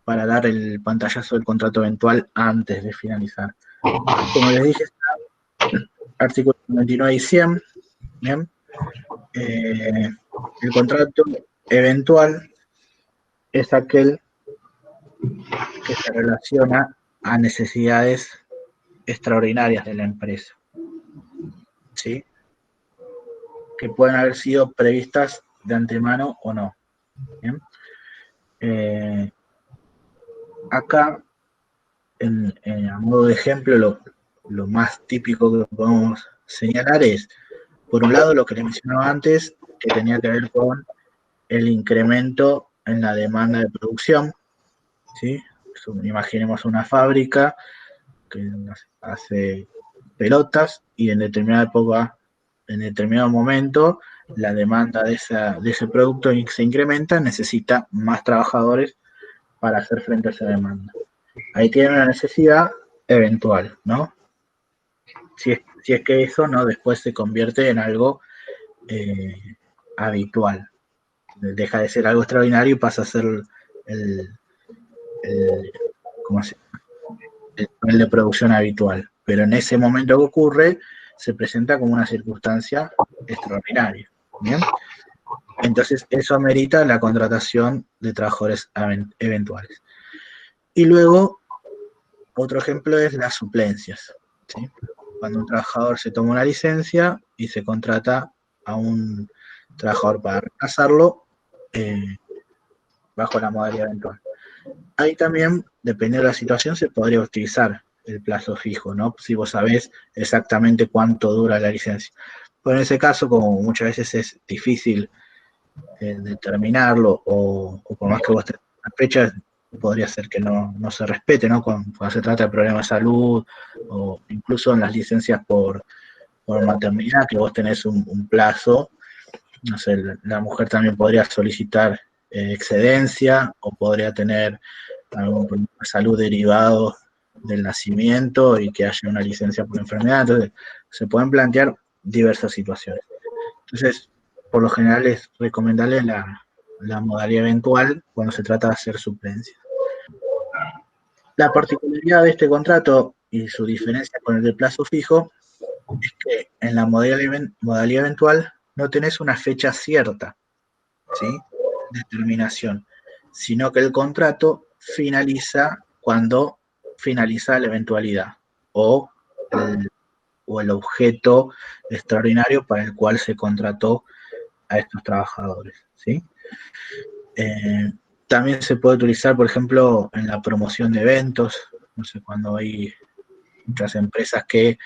para dar el pantallazo del contrato eventual antes de finalizar. Como les dije, artículos 99 y 100, ¿bien? El contrato eventual es aquel que se relaciona a necesidades extraordinarias de la empresa, ¿sí? Que pueden haber sido previstas de antemano o no. ¿Bien? Acá, a modo de ejemplo, lo más típico que podemos señalar es, por un lado, lo que les mencionaba antes, que tenía que ver con el incremento en la demanda de producción, ¿sí? Imaginemos una fábrica que hace pelotas y en determinada época, en determinado momento, la demanda de ese producto se incrementa, necesita más trabajadores para hacer frente a esa demanda. Ahí tiene una necesidad eventual, ¿no? Si es que eso no después se convierte en algo habitual. Deja de ser algo extraordinario y pasa a ser el nivel de producción habitual. Pero en ese momento que ocurre, se presenta como una circunstancia extraordinaria. ¿Bien? Entonces, eso amerita la contratación de trabajadores eventuales. Y luego, otro ejemplo es las suplencias, ¿sí? Cuando un trabajador se toma una licencia y se contrata a un trabajador para reemplazarlo bajo la modalidad eventual. Ahí también, dependiendo de la situación, se podría utilizar el plazo fijo, ¿no? Si vos sabés exactamente cuánto dura la licencia. Pero en ese caso, como muchas veces es difícil determinarlo, o por más que vos tengas una fecha, podría ser que no se respete, ¿no? Cuando se trata de problemas de salud, o incluso en las licencias por maternidad, que vos tenés un plazo, no sé, la mujer también podría solicitar excedencia, o podría tener algún problema de salud derivado del nacimiento y que haya una licencia por enfermedad. Entonces, se pueden plantear diversas situaciones. Entonces, por lo general es recomendable la modalidad eventual cuando se trata de hacer suplencia. La particularidad de este contrato y su diferencia con el de plazo fijo es que en la modalidad eventual no tenés una fecha cierta, ¿sí?, de terminación, sino que el contrato finaliza cuando finaliza la eventualidad o el objeto extraordinario para el cual se contrató a estos trabajadores, ¿sí? También se puede utilizar, por ejemplo, en la promoción de eventos, no sé, cuando hay muchas empresas que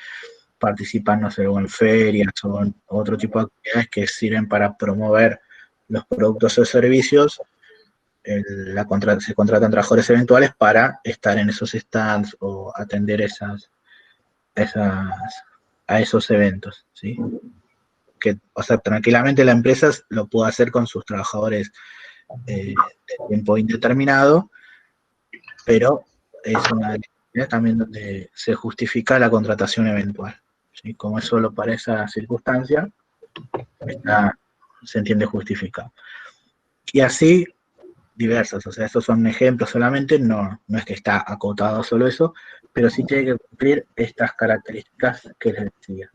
participan, no sé, o en ferias o en otro tipo de actividades que sirven para promover los productos o servicios, se contratan trabajadores eventuales para estar en esos stands o atender a esos eventos, ¿sí? Que, o sea, tranquilamente la empresa lo puede hacer con sus trabajadores de tiempo indeterminado, pero es una actividad también donde se justifica la contratación eventual, ¿sí? Como es solo para esa circunstancia, se entiende justificado. Y así, diversos, o sea, estos son ejemplos solamente, no es que está acotado solo eso, pero sí tiene que cumplir estas características que les decía.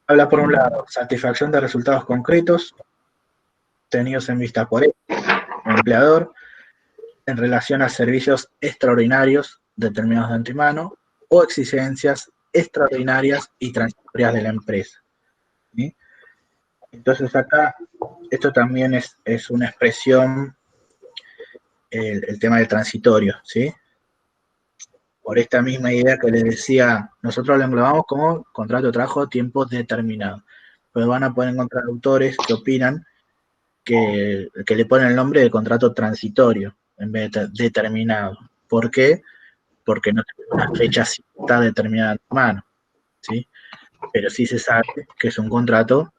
Habla por un lado, satisfacción de resultados concretos tenidos en vista por el empleador en relación a servicios extraordinarios determinados de antemano o exigencias extraordinarias y transitorias de la empresa, ¿sí? Entonces acá, esto también es una expresión, el tema del transitorio, ¿sí? Por esta misma idea que les decía, nosotros lo englobamos como contrato de trabajo a tiempo determinado. Pues van a poder encontrar autores que opinan que le ponen el nombre de contrato transitorio en vez de determinado. ¿Por qué? Porque no tiene una fecha cierta determinada en mano, ¿sí? Pero sí se sabe que es un contrato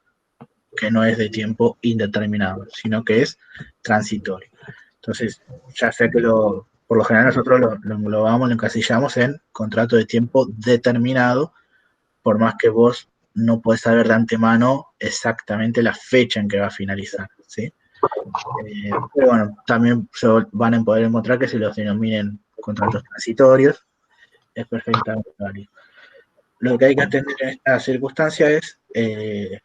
que no es de tiempo indeterminado, sino que es transitorio. Entonces, ya sé que por lo general nosotros lo englobamos, lo encasillamos en contrato de tiempo determinado, por más que vos no podés saber de antemano exactamente la fecha en que va a finalizar, ¿sí? Pero bueno, también se van a poder encontrar que se los denominen contratos transitorios, es perfectamente válido. Lo que hay que atender en esta circunstancia es qué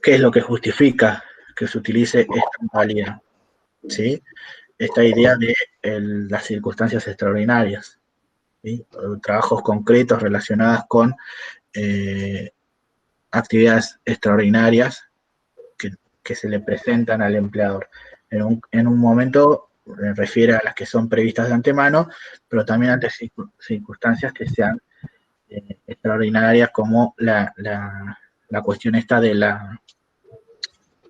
es lo que justifica que se utilice esta modalidad, ¿sí? Esta idea de las circunstancias extraordinarias, ¿sí? Trabajos concretos relacionados con actividades extraordinarias que se le presentan al empleador. En un momento refiere a las que son previstas de antemano, pero también ante circunstancias que sean extraordinarias, como la cuestión esta de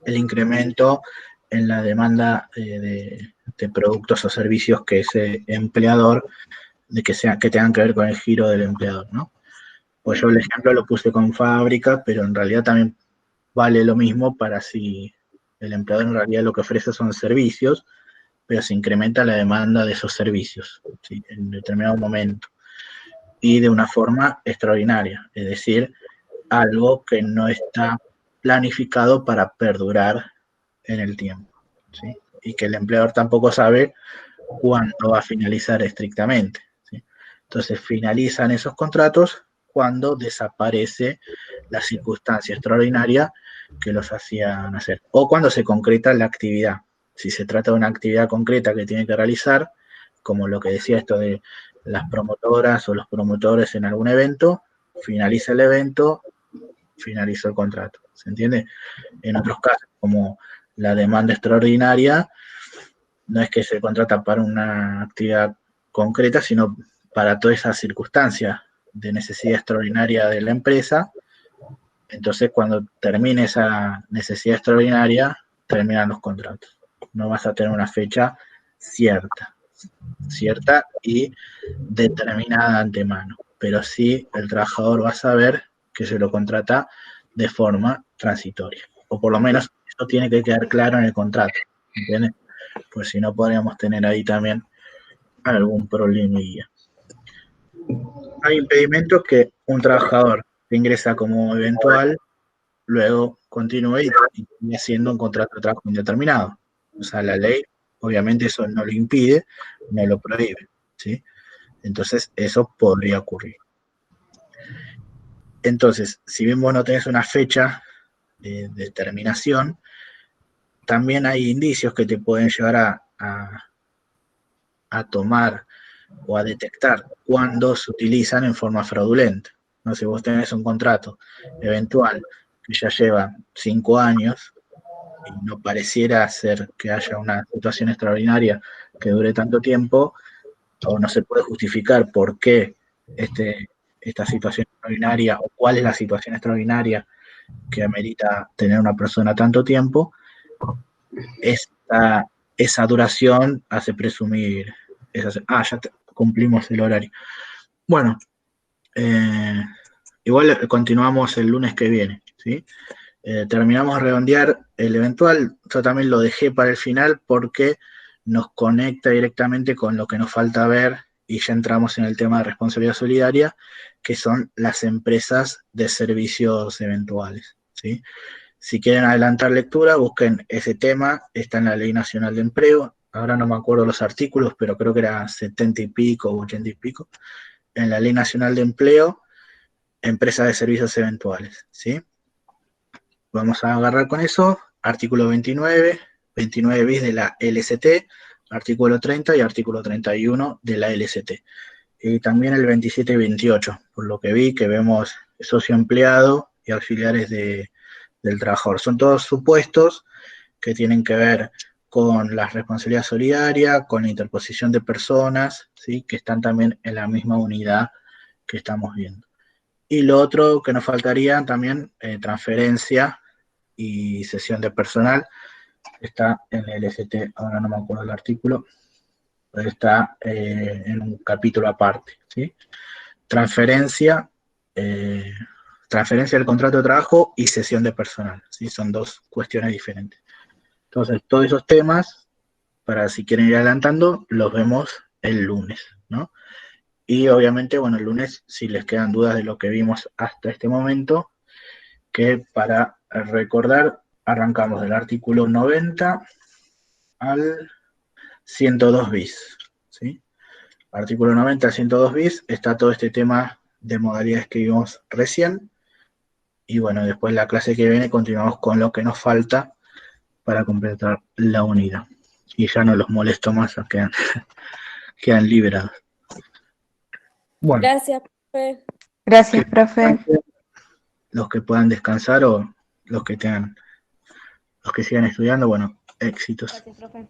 el incremento en la demanda de productos o servicios que ese empleador, que tengan que ver con el giro del empleador, ¿no? Pues yo el ejemplo lo puse con fábrica, pero en realidad también vale lo mismo para si el empleador en realidad lo que ofrece son servicios, pero se incrementa la demanda de esos servicios, ¿sí?, en determinado momento y de una forma extraordinaria, es decir, algo que no está planificado para perdurar en el tiempo, ¿sí? Y que el empleador tampoco sabe cuándo va a finalizar estrictamente, ¿sí? Entonces finalizan esos contratos cuando desaparece la circunstancia extraordinaria que los hacían hacer, o cuando se concreta la actividad. Si se trata de una actividad concreta que tiene que realizar, como lo que decía esto de las promotoras o los promotores en algún evento, finaliza el evento, finalizó el contrato, ¿se entiende? En otros casos, como la demanda extraordinaria, no es que se contrata para una actividad concreta, sino para toda esa circunstancia de necesidad extraordinaria de la empresa. Entonces, cuando termine esa necesidad extraordinaria, terminan los contratos. No vas a tener una fecha cierta y determinada de antemano, pero sí el trabajador va a saber que se lo contrata de forma transitoria, o por lo menos eso tiene que quedar claro en el contrato, ¿entiendes? pues si no podríamos tener ahí también algún problemilla. Hay impedimentos que un trabajador que ingresa como eventual, luego continúe y sigue siendo un contrato de trabajo indeterminado. O sea, la ley, obviamente, eso no lo impide, no lo prohíbe, ¿sí? Entonces, eso podría ocurrir. Entonces, si bien vos no tenés una fecha de terminación, también hay indicios que te pueden llevar a tomar o a detectar cuando se utilizan en forma fraudulenta. ¿No? Si vos tenés un contrato eventual que ya lleva 5 años y no pareciera ser que haya una situación extraordinaria que dure tanto tiempo, o no se puede justificar por qué esta situación extraordinaria o cuál es la situación extraordinaria que amerita tener una persona tanto tiempo, esa duración hace presumir. Ya cumplimos el horario. Bueno, igual continuamos el lunes que viene, ¿sí? Terminamos de redondear el eventual. Yo también lo dejé para el final porque nos conecta directamente con lo que nos falta ver y ya entramos en el tema de responsabilidad solidaria, que son las empresas de servicios eventuales, ¿sí? Si quieren adelantar lectura, busquen ese tema, está en la Ley Nacional de Empleo, ahora no me acuerdo los artículos, pero creo que era 70 y pico o 80 y pico, en la Ley Nacional de Empleo, empresas de servicios eventuales, ¿sí? Vamos a agarrar con eso, artículo 29, 29 bis de la LST, artículo 30 y artículo 31 de la LST. Y también el 27 y 28, por lo que vi que vemos socio empleado y auxiliares del trabajador. Son todos supuestos que tienen que ver con la responsabilidad solidaria, con la interposición de personas, ¿sí? Que están también en la misma unidad que estamos viendo. Y lo otro que nos faltaría también, transferencia y cesión de personal, está en el ST, ahora no me acuerdo del artículo, pero está en un capítulo aparte, ¿sí? Transferencia del contrato de trabajo y cesión de personal, ¿sí? Son dos cuestiones diferentes. Entonces, todos esos temas, para si quieren ir adelantando, los vemos el lunes, ¿no? Y obviamente, bueno, el lunes, si les quedan dudas de lo que vimos hasta este momento, que para recordar, arrancamos del artículo 90 al 102 bis, ¿sí? Artículo 90 al 102 bis, está todo este tema de modalidades que vimos recién, y bueno, después la clase que viene continuamos con lo que nos falta para completar la unidad. Y ya no los molesto más, quedan liberados. Bueno, Gracias, profe. Gracias, profe. los que puedan descansar o los que sigan estudiando, bueno, éxitos. Gracias, profe.